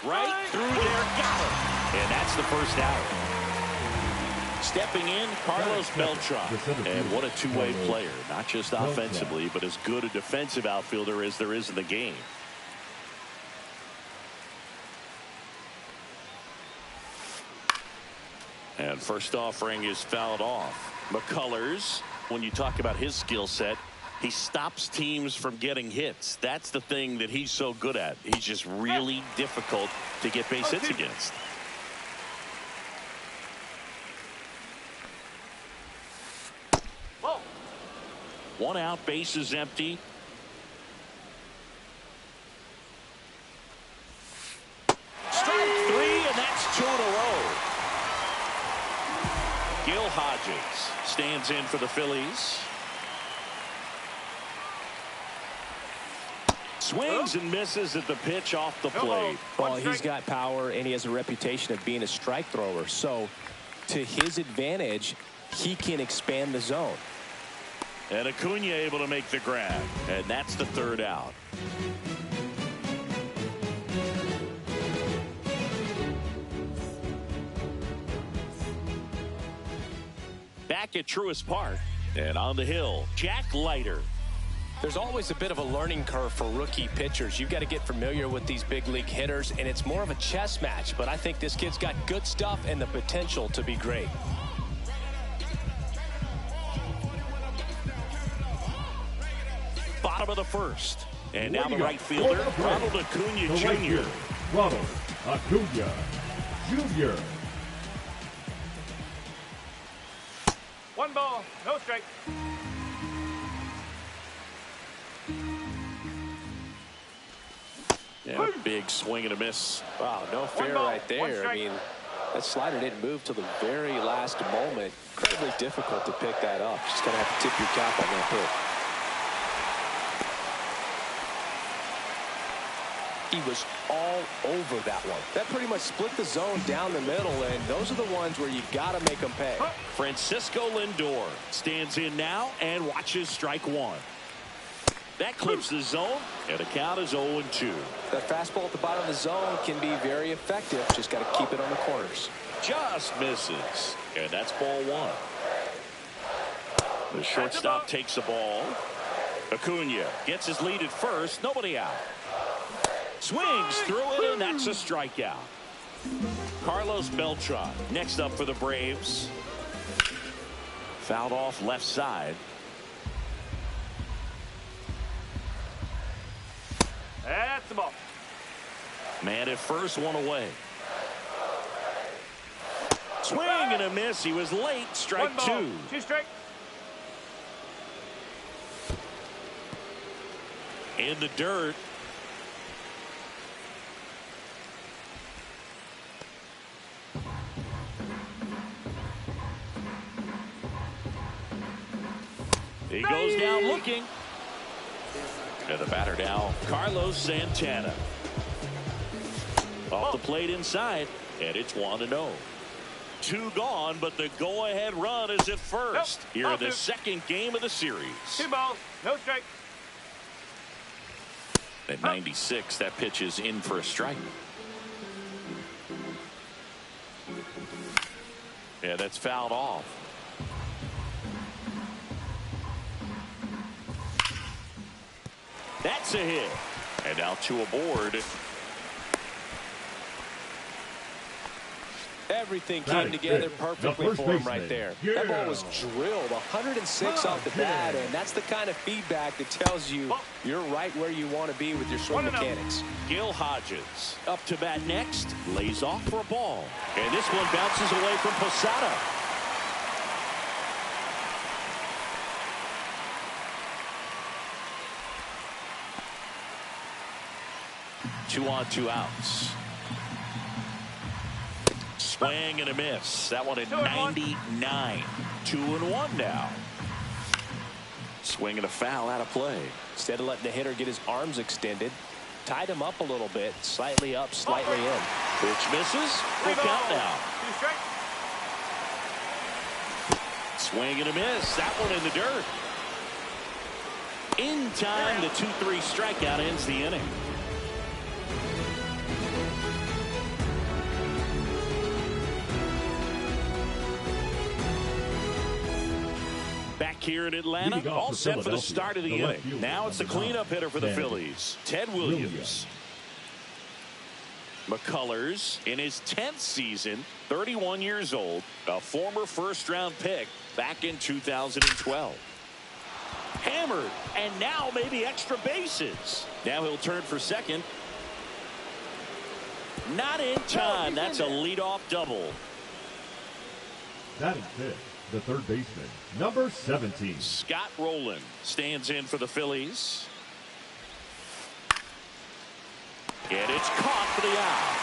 Right through there, got him. And that's the first out. Stepping in, Carlos Beltran. And what a two-way player. Not just offensively, but as good a defensive outfielder as there is in the game. And first offering is fouled off. McCullers, when you talk about his skill set, he stops teams from getting hits. That's the thing that he's so good at. He's just really difficult to get base hits against. Whoa. One out, base is empty. Strike three, and that's 2 in a row. Gil Hodges stands in for the Phillies. Swings and misses at the pitch off the plate. Well, he's got power, and he has a reputation of being a strike thrower. So, to his advantage, he can expand the zone. And Acuna able to make the grab. And that's the third out. Back at Truist Park. And on the hill, Jack Leiter. There's always a bit of a learning curve for rookie pitchers. You've got to get familiar with these big league hitters, and it's more of a chess match. But I think this kid's got good stuff and the potential to be great. Bottom of the first. And now the right fielder, Ronald Acuna Jr. Ronald Acuna Jr. 1 ball, no strike. Yeah, big swing and a miss. Wow, no fair right there. I mean, that slider didn't move till the very last moment. Incredibly difficult to pick that up. Just going to have to tip your cap on that pick. He was all over that one. That pretty much split the zone down the middle, and those are the ones where you've got to make them pay. Francisco Lindor stands in now and watches strike one. That clips the zone, and the count is 0-2. That fastball at the bottom of the zone can be very effective. Just got to keep it on the corners. Just misses, and that's ball one. The shortstop takes the ball. Acuna gets his lead at first. Nobody out. Swings through it, and that's a strikeout. Carlos Beltran next up for the Braves. Fouled off left side. That's the ball. Man at first, one away. Swing and a miss. He was late. Strike 2. 2 strike. In the dirt. He goes down looking. And the batter now, Carlos Santana. Off the plate inside, and it's 1-0. 2 gone, but the go-ahead run is at first. Here in the second game of the series. 2 balls, no strike. At 96, that pitch is in for a strike. Yeah, that's fouled off. That's a hit. And now 2 aboard. Everything came together perfectly for him right there. That ball was drilled 106 off the bat, and that's the kind of feedback that tells you you're right where you want to be with your swing mechanics. Gil Hodges up to bat next, lays off for a ball. And this one bounces away from Posada. 2 on, 2 outs. Swing and a miss. That one at 99. 2-1 now. Swing and a foul out of play. Instead of letting the hitter get his arms extended, tied him up a little bit, slightly up, slightly in. Pitch misses. Full count now. 2 strikes. Swing and a miss. That one in the dirt. In time, the 2-3 strikeout ends the inning. Back here in Atlanta, all set for the start of the inning. Now it's the cleanup hitter for the Phillies, Ted Williams. McCullers in his 10th season, 31 years old, a former first-round pick back in 2012. Hammered, and now maybe extra bases. Now he'll turn for second. Not in time. That's a leadoff double. That is it. The third baseman, number 17. Scott Rowland stands in for the Phillies. And it's caught for the out.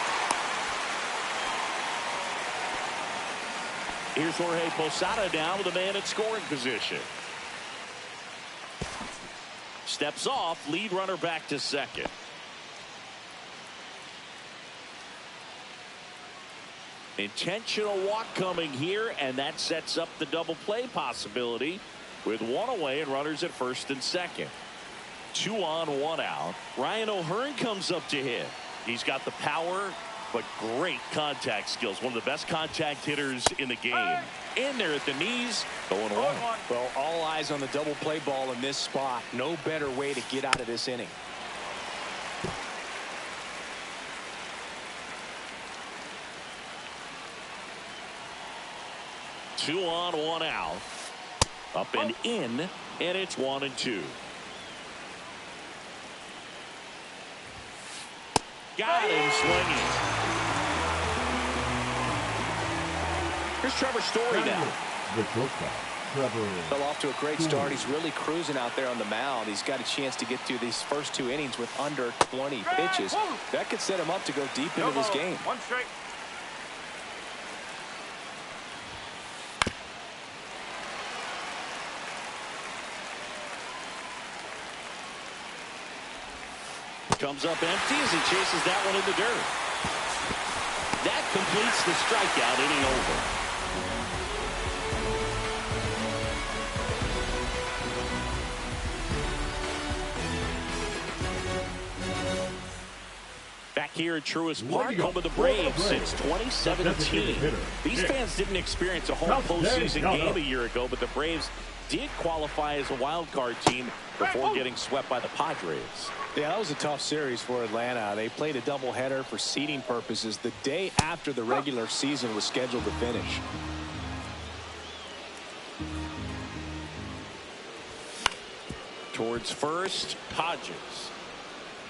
Here's Jorge Posada down with a man in scoring position. Steps off, lead runner back to second. Intentional walk coming here, and that sets up the double play possibility with 1 away and runners at first and second. 2 on, 1 out. Ryan O'Hearn comes up to hit. He's got the power, but great contact skills. One of the best contact hitters in the game. In there at the knees, going 1. Well, all eyes on the double play ball in this spot. No better way to get out of this inning. Two on, 1 out. Up and in, and it's 1-2. Got him swinging. Here's Trevor Story now. The shortstop, Trevor. Fell off to a great start. He's really cruising out there on the mound. He's got a chance to get through these first 2 innings with under 20 pitches. That could set him up to go deep into this game. 1 strike. Comes up empty as he chases that one in the dirt. That completes the strikeout, inning over. Back here at Truist Park, home of the Braves since 2017. These fans didn't experience a home postseason game a year ago, but the Braves did qualify as a wild card team before getting swept by the Padres. Yeah, that was a tough series for Atlanta. They played a doubleheader for seeding purposes the day after the regular season was scheduled to finish. Towards first, Hodges.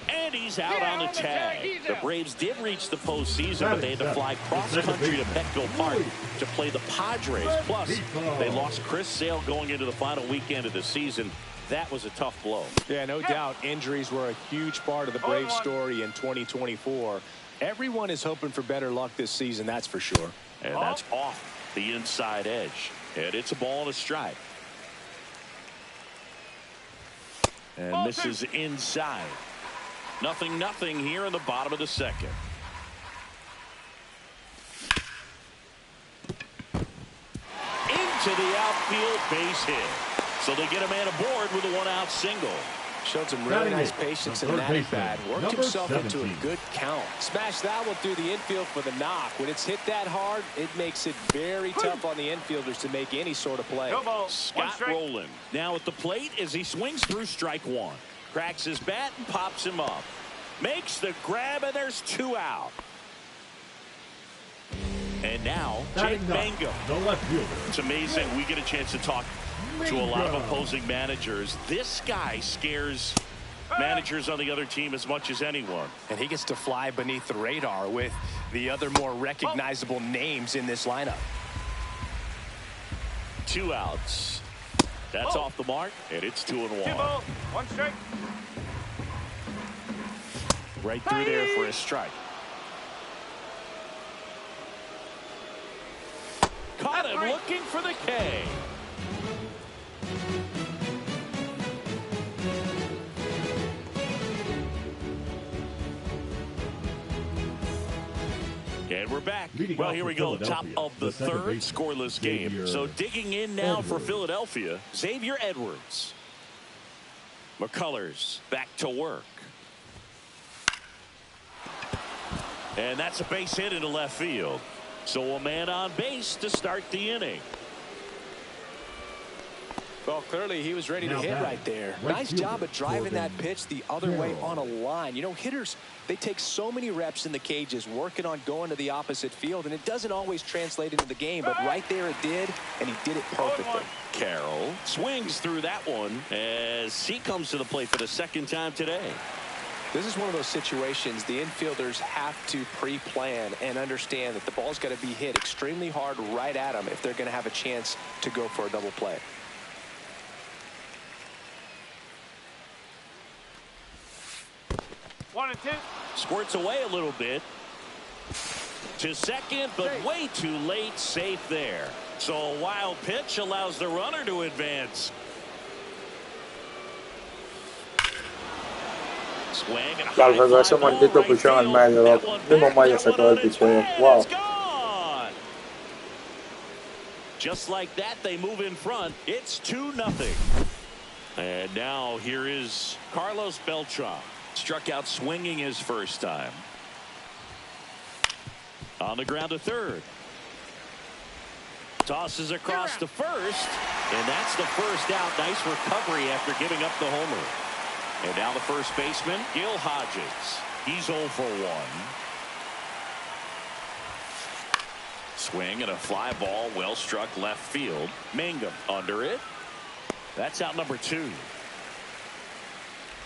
And he's out on the tag. The Braves did reach the postseason, but they had to fly cross-country to Petco Park to play the Padres. Plus, they lost Chris Sale going into the final weekend of the season. That was a tough blow. Yeah, no doubt. Injuries were a huge part of the Braves story in 2024. Everyone is hoping for better luck this season, that's for sure. And that's off the inside edge. And it's a ball and a strike. And misses inside. 0-0 here in the bottom of the second. Into the outfield, base hit. So they get a man aboard with a 1-out single. Showed some really nice patience in that at bat. Worked himself into a good count. Smashed that one through the infield for the knock. When it's hit that hard, it makes it very tough on the infielders to make any sort of play. Scott Rowland now at the plate as he swings through strike 1. Cracks his bat and pops him up. Makes the grab, and there's 2 out. And now, Jake Mangum. The left fielder. It's amazing. We get a chance to talk to a lot of opposing managers. This guy scares managers on the other team as much as anyone. And he gets to fly beneath the radar with the other more recognizable names in this lineup. 2 outs. That's off the mark, and it's 2-1. 1 strike. Right through there for a strike. Caught him looking for the K. And we're back. Well, here we go. Top of the third, scoreless game. So digging in now for Philadelphia, Xavier Edwards. McCullers back to work. And that's a base hit into left field. So a man on base to start the inning. Well, clearly he was ready to hit right there. Nice job of driving that pitch the other way on a line. You know, hitters, they take so many reps in the cages working on going to the opposite field, and it doesn't always translate into the game, but right there it did, and he did it perfectly. Carroll swings through that one as he comes to the plate for the second time today. This is one of those situations the infielders have to pre-plan and understand that the ball's got to be hit extremely hard right at them if they're going to have a chance to go for a double play. 1 and 2. Squirts away a little bit to second, but way too late. Safe there. So a wild pitch allows the runner to advance. Swing and Claro, regó ese maldito pichón al medio, loco. Mismo Maya sacó el pichón. Wow. Just like that, they move in front. It's 2-0. And now here is Carlos Beltran. Struck out swinging his first time. On the ground to third. Tosses across to first. And that's the first out. Nice recovery after giving up the homer. And now the first baseman, Gil Hodges. He's 0 for 1. Swing and a fly ball, well struck left field. Mangum under it. That's out number 2.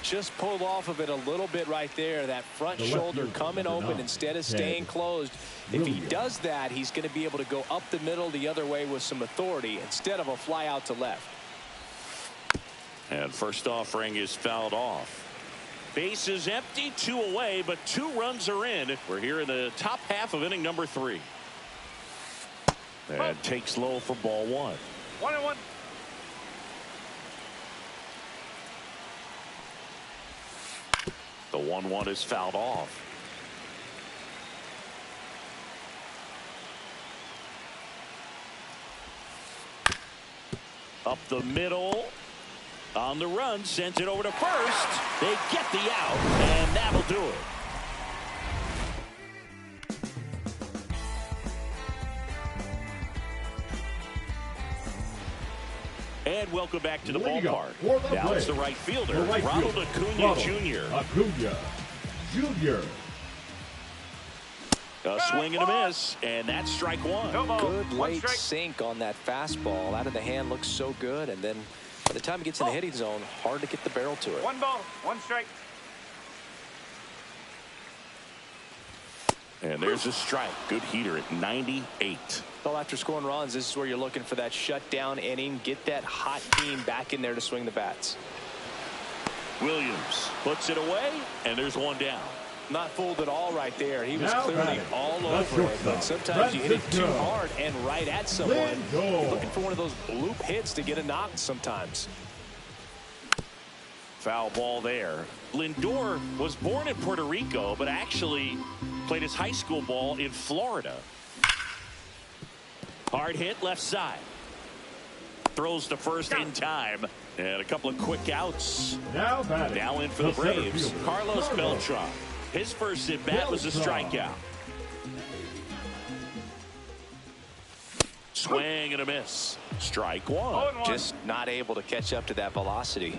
Just pulled off of it a little bit right there. That front shoulder coming open instead of staying closed. If he does that, he's going to be able to go up the middle the other way with some authority instead of a fly out to left. And first offering is fouled off. Base is empty, 2 away, but 2 runs are in. We're here in the top half of inning number 3. And takes low for ball 1. 1-1. The 1-1 is fouled off. Up the middle. On the run, sends it over to first. They get the out, and that'll do it. And welcome back to the ballpark. Now it's the right fielder, Ronald Acuna Jr. A swing and a miss, and that's strike 1. Good late sink on that fastball. Out of the hand looks so good, and then by the time he gets in the hitting zone, hard to get the barrel to it. 1 ball, 1 strike. And there's a strike. Good heater at 98. Well, after scoring runs, this is where you're looking for that shutdown inning. Get that hot team back in there to swing the bats. Williams puts it away, and there's 1 down. Not fooled at all right there. He was clearly all over it, but sometimes you hit it too hard and right at someone. You're looking for one of those bloop hits to get a knock sometimes. Foul ball there. Lindor was born in Puerto Rico, but actually played his high school ball in Florida. Hard hit left side. Throws to first in time. And a couple of quick outs. Now in for the Braves, Carlos Beltran. His first at bat was a strikeout. Swing and a miss. Strike 1. Just not able to catch up to that velocity.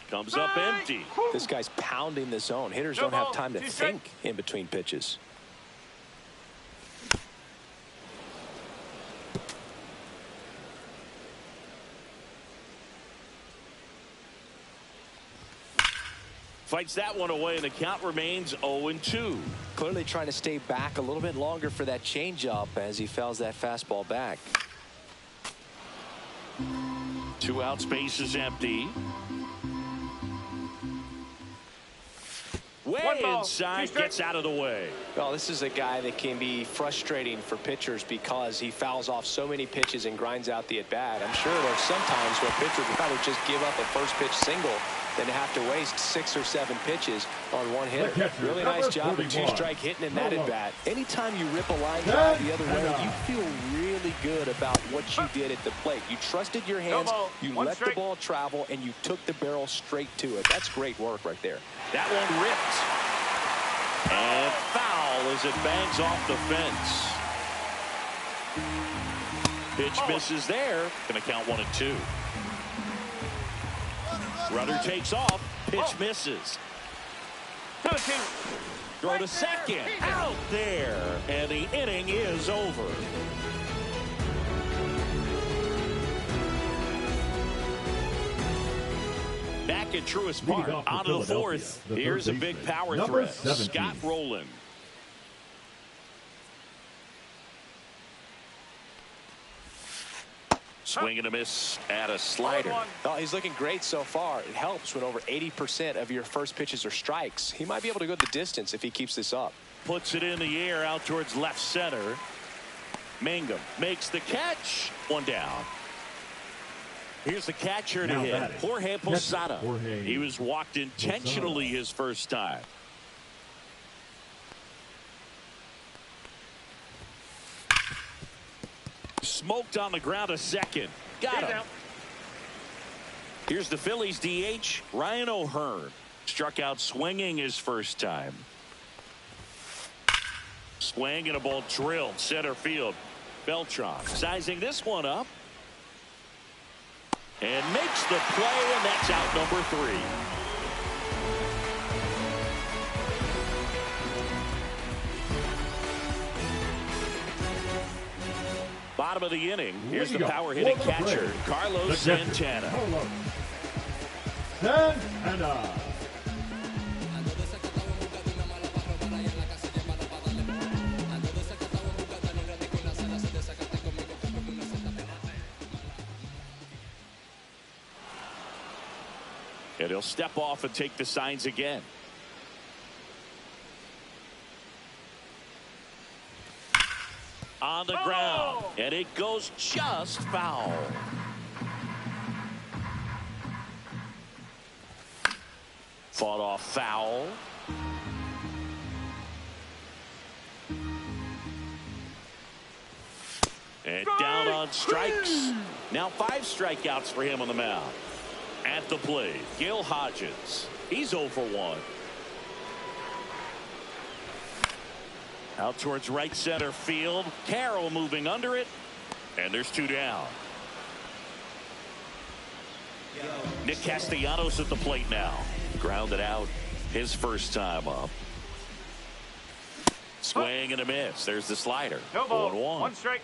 Comes up empty. This guy's pounding the zone. Hitters don't have time to think in between pitches. Fights that one away, and the count remains 0-2. Clearly trying to stay back a little bit longer for that changeup as he fouls that fastball back. 2 outs, base is empty. Way One ball, inside, 2 strikes. gets out of the way. Well, this is a guy that can be frustrating for pitchers because he fouls off so many pitches and grinds out the at-bat. I'm sure there's sometimes where pitchers would rather just give up a first pitch single than to have to waste 6 or 7 pitches on one hitter. Really nice job with 2-strike hitting in that at-bat. Anytime you rip a line drive the other way, you feel really good about what you did at the plate. You trusted your hands, you let the ball travel, and you took the barrel straight to it. That's great work right there. That one ripped. And foul as it bangs off the fence. Pitch misses there. Going to count 1-2. Runner takes off. Pitch misses. 2-2. Throw to second. Out there. And the inning is over. Back at Truist Park, on to the fourth. Here's a big power threat. Scott Rowland. Swing and a miss at a slider. Oh, he's looking great so far. It helps when over 80% of your first pitches are strikes. He might be able to go the distance if he keeps this up. Puts it in the air out towards left center. Mangum makes the catch. One down. Here's the catcher to hit, Jorge Posada. He was walked intentionally his first time. Smoked on the ground a second. Got him. Here's the Phillies DH, Ryan O'Hearn. Struck out swinging his first time. Swing and a ball drilled center field. Beltran sizing this one up. And makes the play, and that's out number 3. Bottom of the inning. Here's the power hitting catcher, Carlos Santana. Santana. And he'll step off and take the signs again. On the ground, and it goes just foul. Fought off foul. And down on strikes. Now 5 strikeouts for him on the mound. At the plate, Gil Hodges. He's 0 for 1. Out towards right center field. Carroll moving under it. And there's 2 down. Nick Castellanos at the plate now. Grounded out his first time up. Swing and a miss. There's the slider. No ball. 0-1. 1 strike.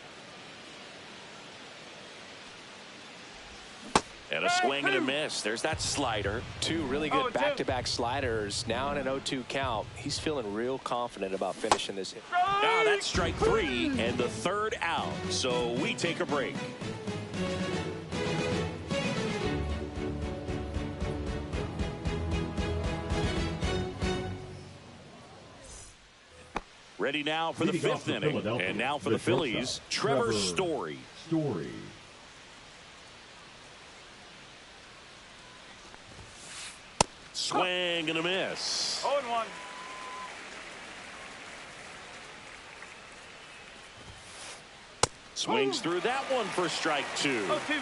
And a swing and a miss. There's that slider. 2 really good back-to-back sliders. Now in an 0-2 count. He's feeling real confident about finishing this. Now that's strike 3 and the 3rd out. So we take a break. Ready now for the 5th inning. And now for the Phillies, Trevor Story. Swing and a miss. 0-1. Swings through that one for strike 2. 0-2.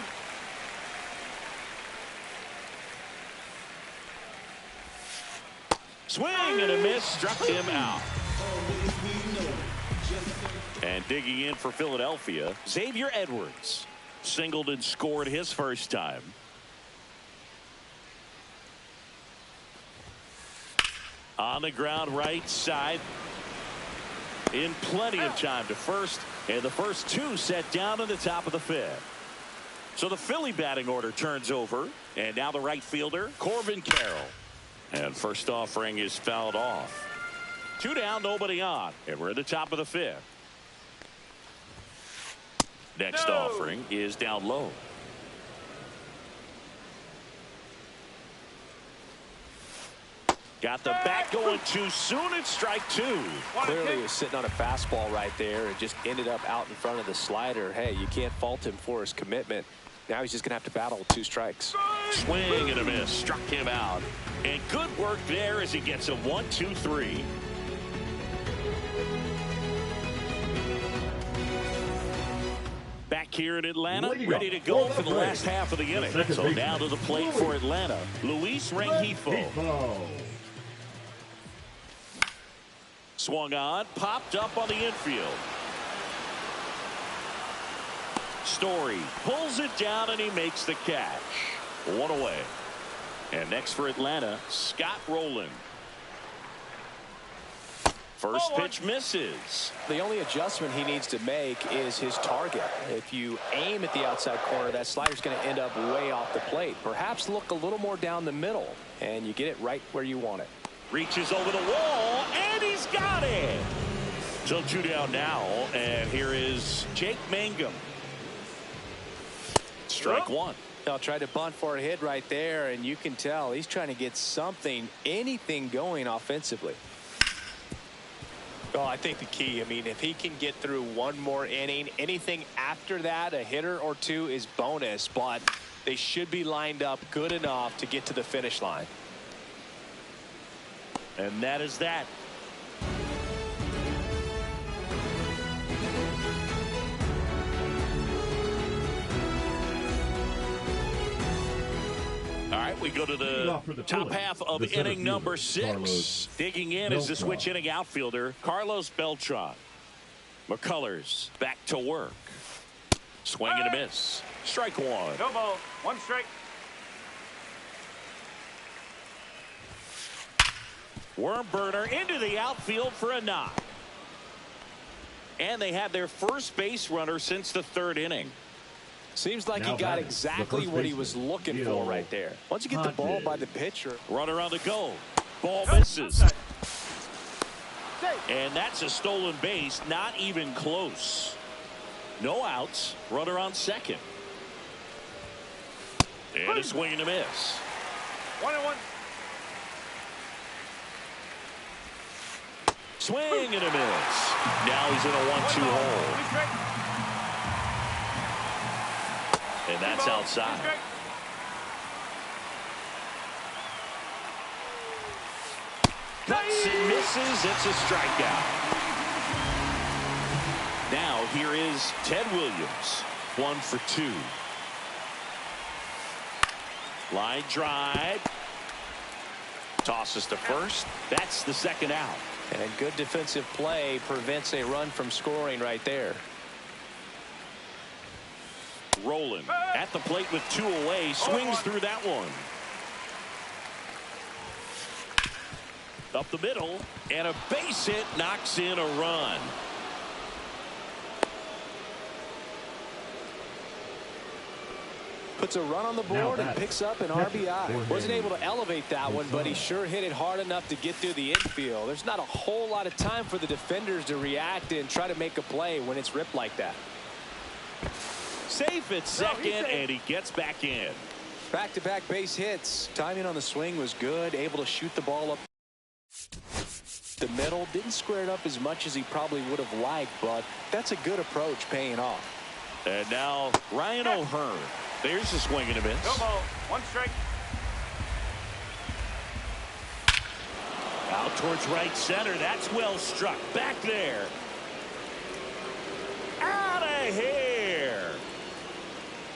Swing and a miss, struck him out. And digging in for Philadelphia, Xavier Edwards. Singled and scored his first time. On the ground right side. In plenty of time to first. And the first 2 set down in the top of the 5th. So the Philly batting order turns over. And now the right fielder, Corbin Carroll. And first offering is fouled off. 2 down, nobody on. And we're at the top of the 5th. Next offering is down low. Got the bat going too soon. It's strike two. Clearly he was sitting on a fastball right there and just ended up out in front of the slider. Hey, you can't fault him for his commitment. Now he's just going to have to battle with 2 strikes. Swing and a miss. Struck him out. And good work there as he gets a 1-2-3. Back here in Atlanta, ready to go for the last half of the inning. So now to the plate for Atlanta, Luis Rengifo. Swung on, popped up on the infield. Story pulls it down and he makes the catch. 1 away. And next for Atlanta, Scott Rowland. First pitch misses. The only adjustment he needs to make is his target. If you aim at the outside corner, that slider's going to end up way off the plate. Perhaps look a little more down the middle, and you get it right where you want it. Reaches over the wall, and he's got it. So 2 down now, and here is Jake Mangum. Strike 1. They'll try to bunt for a hit right there, and you can tell he's trying to get something, anything going offensively. Well, I think the key, I mean, if he can get through 1 more inning, anything after that, a hitter or 2 is bonus, but they should be lined up good enough to get to the finish line. And that is that. All right, we go to the top half of inning number 6. Digging in is the switch inning outfielder, Carlos Beltran. McCullers back to work. Swing and a miss. Strike 1. No ball. 1 strike. Worm burner into the outfield for a knock. And they had their first base runner since the 3rd inning. Seems like he got exactly what he was looking for right there. Once you get the ball by the pitcher. Runner on the go. Ball misses. And that's a stolen base. Not even close. No outs. Runner on second. And a swing and a miss. 1-1. Swing and a miss. Now he's in a 1-2 hole. And that's outside. Cuts and misses. It's a strikeout. Now here is Ted Williams. 1 for 2. Line drive. Tosses to first. That's the 2nd out. And good defensive play prevents a run from scoring right there. Rowland at the plate with 2 away. Swings through that one. Up the middle. And a base hit knocks in a run. Puts a run on the board and picks up an RBI. Wasn't able to elevate that one, but he sure hit it hard enough to get through the infield. There's not a whole lot of time for the defenders to react and try to make a play when it's ripped like that. Safe at second, and he gets back in. Back-to-back base hits. Timing on the swing was good. Able to shoot the ball up the middle. Didn't square it up as much as he probably would have liked, but that's a good approach paying off. And now Ryan O'Hearn. There's a swing and a miss. No ball. 1 strike. Out towards right center. That's well struck. Back there. Out of here.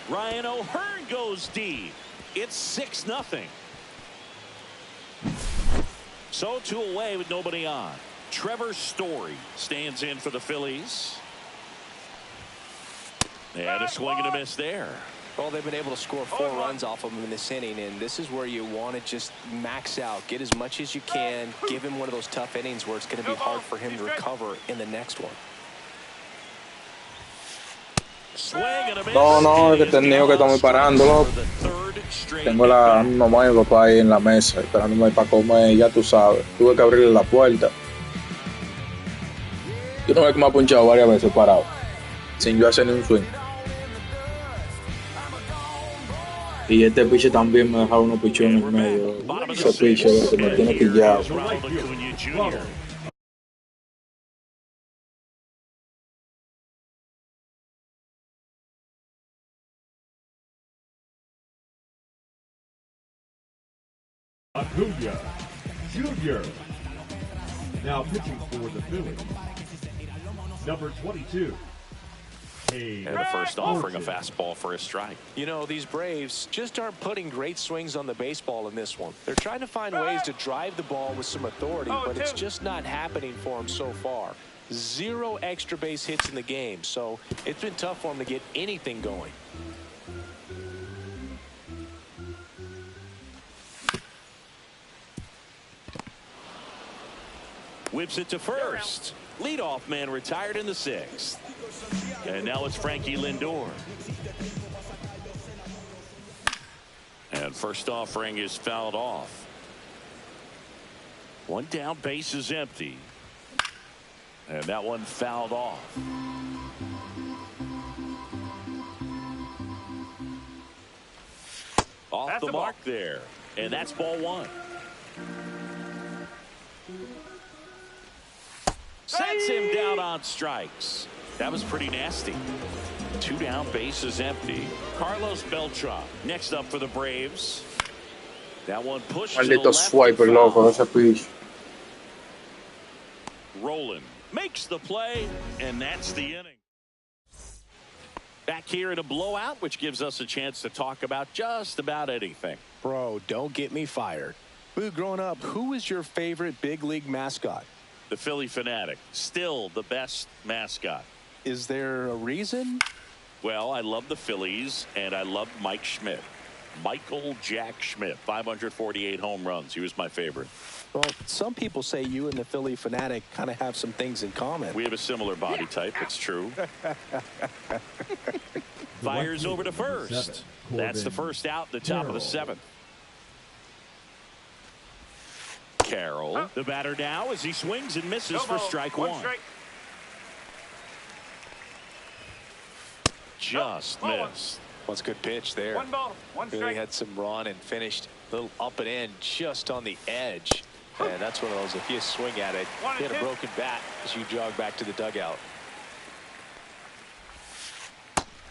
Ryan O'Hearn goes deep. It's 6-0. So 2 away with nobody on. Trevor Story stands in for the Phillies. And a swing and a miss there. Well, they've been able to score 4 runs off of him in this inning, and this is where you want to just max out. Get as much as you can. Give him one of those tough innings where it's going to be hard for him to recover in the next one. No, es que tenía que estar parándolo. Tengo la mamá y mi papá ahí en la mesa esperándome para comer, ya tú sabes. Tuve que abrirle la puerta. Yo no veo que me ha punchado varias veces parado, sin yo hacer ni un swing. Y este piche también me deja unos pichones en el medio. Bottom of the Ese piche sixth. que me And tiene here pillado. is Ronald Acuna Jr. Acuna Jr. Now pitching for the Phillies, number 22. And the first offering a fastball for a strike. You know, these Braves just aren't putting great swings on the baseball in this one. They're trying to find ways to drive the ball with some authority, but it's just not happening for them so far. 0 extra base hits in the game, so it's been tough for them to get anything going. Whips it to first. Leadoff man retired in the 6th. And now it's Frankie Lindor. And first offering is fouled off. One down, base is empty. And that one fouled off. Off the mark there. And that's ball 1. Sets him down on strikes. That was pretty nasty. 2 down, base is empty. Carlos Beltran next up for the Braves. That one pushed to the Maldito left. swiper loco, ese piche. Roland makes the play, and that's the inning. Back here in a blowout, which gives us a chance to talk about just about anything. Bro, don't get me fired. Boo, growing up, who was your favorite big league mascot? The Philly Fanatic, still the best mascot. Is there a reason? Well, I love the Phillies, and I love Mike Schmidt. Michael Jack Schmidt, 548 home runs. He was my favorite. Well, some people say you and the Philly Fanatic kind of have some things in common. We have a similar body type. It's true. Fires over to first. That's the first out, the top of the 7th. Carroll, the batter now as he swings and misses for strike 1. Just missed. Well, it's a good pitch there. 1 ball, 1 strike. Really had some run and finished a little up and in just on the edge. And that's one of those, if you swing at it, hit a broken bat as you jog back to the dugout.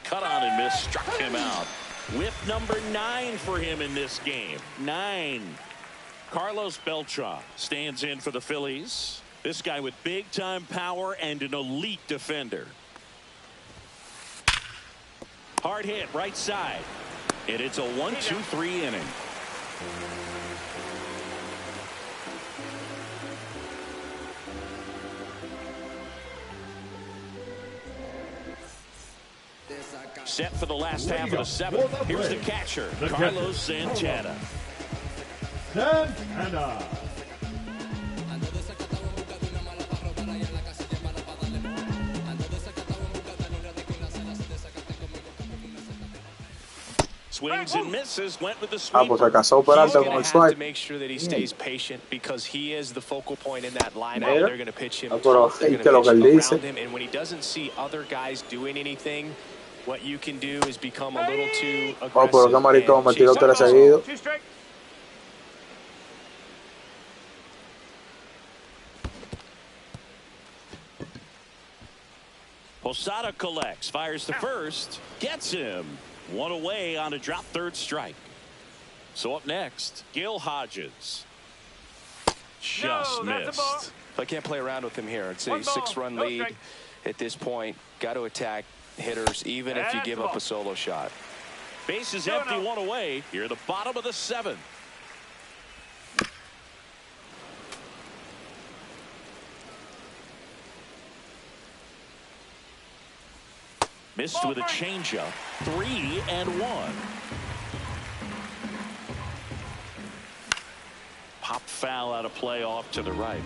Cut on and miss, struck him out. Whip number 9 for him in this game. 9. Carlos Beltran stands in for the Phillies. This guy with big time power and an elite defender. Hard hit right side. And it's a 1-2-3 inning. Set for the last half of the 7th. Here's the catcher, Carlos Santana. Santana. Swings and misses, went with the sweep. Ah, pues se casó Peralta con el He's going to have swipe. to make sure that he stays patient because he is the focal point in that lineup. Mira. They're going to pitch him. Ah, pero They're going que lo que él to pitch dice. around him, and when he doesn't see other guys doing anything, what you can do is become a little too aggressive. Oh, pero qué maricón, me and tiró chase 3 the ball. seguidos. 2 strike. Posada collects, fires to first, gets him. 1 away on a drop 3rd strike. So up next, Gil Hodges. Just missed. I can't play around with him here. It's a 1 ball, 6-run no lead strike. at this point. Got to attack hitters even if you That's give the up ball. a solo shot. Base is No, empty, no. 1 away. Here at the bottom of the 7th. Missed with a changeup. 3-1. Pop foul out of play off to the right.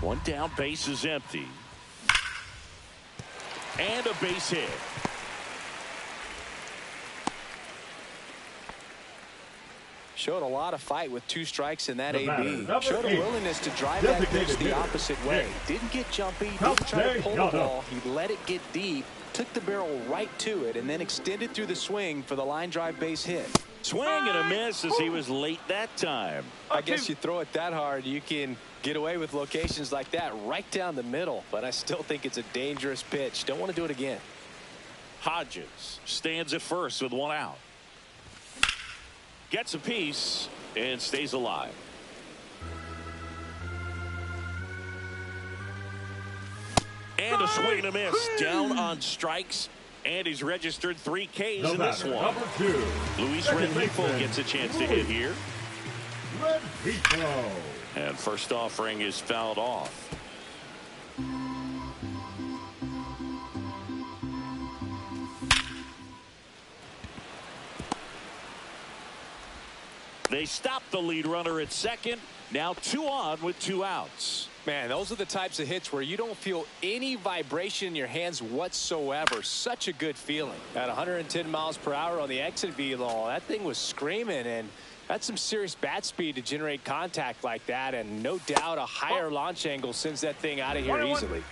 One down, base is empty. And a base hit. Showed a lot of fight with 2 strikes in that The batter, AB. number Showed a 8. willingness to drive that pitch Designated the hitter, opposite way. 10. Didn't get jumpy, didn't try to pull the Peralta. ball. He let it get deep, took the barrel right to it, and then extended through the swing for the line drive base hit. Swing and a miss as he was late that time. I guess you throw it that hard, you can get away with locations like that right down the middle, but I still think it's a dangerous pitch. Don't want to do it again. Hodges stands at first with 1 out. Gets a piece and stays alive. And a swing and a miss. Down on strikes. And he's registered 3 Ks in this one. Number 2. Luis Second Renjifo baseman, gets a chance to hit here. Renjifo. And first offering is fouled off. They stop the lead runner at second. Now 2 on with 2 outs. Man, those are the types of hits where you don't feel any vibration in your hands whatsoever. Such a good feeling. At 110 miles per hour on the exit velo, that thing was screaming, and that's some serious bat speed to generate contact like that, and no doubt a higher launch angle sends that thing out of here easily.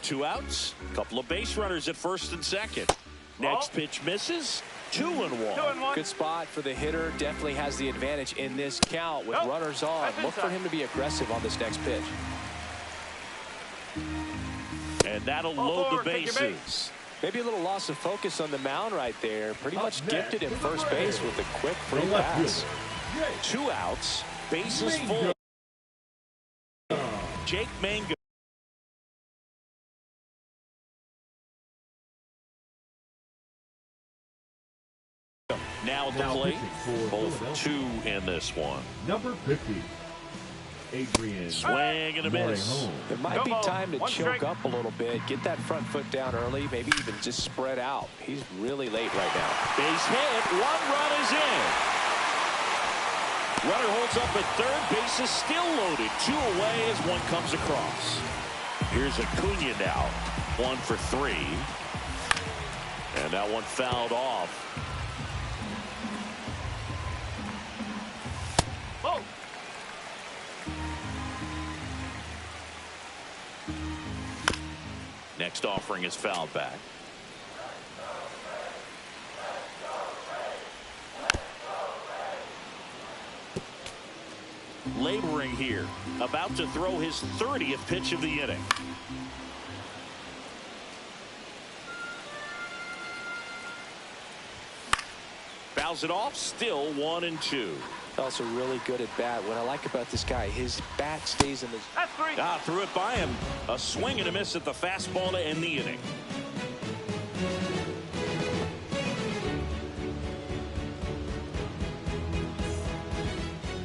2 outs, couple of base runners at first and second. Next pitch misses. 2-1. Good spot for the hitter. Definitely has the advantage in this count with runners on. Look for him to be aggressive on this next pitch. And that'll load the bases. Maybe a little loss of focus on the mound right there. Pretty much gifted him first base with a quick free pass. 2 outs, bases full. Jake Mango. Now at the plate, both 2 in this one. Number 50. Adrian. Swing and a miss. It might be time to choke up a little bit, get that front foot down early, maybe even just spread out. He's really late right now. Base hit, 1 run is in. Runner holds up at third, base is still loaded. 2 away as 1 comes across. Here's Acuna now, 1 for 3. And that one fouled off. Next offering is fouled back. Laboring here, about to throw his 30th pitch of the inning. Fouls it off, still 1-2. Also really good at bat. What I like about this guy, his bat stays in the... That's 3. Threw it by him. A swing and a miss at the fastball to end the inning.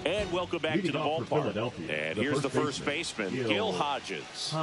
And welcome back to the ballpark. And here's the first baseman, Gil Hodges.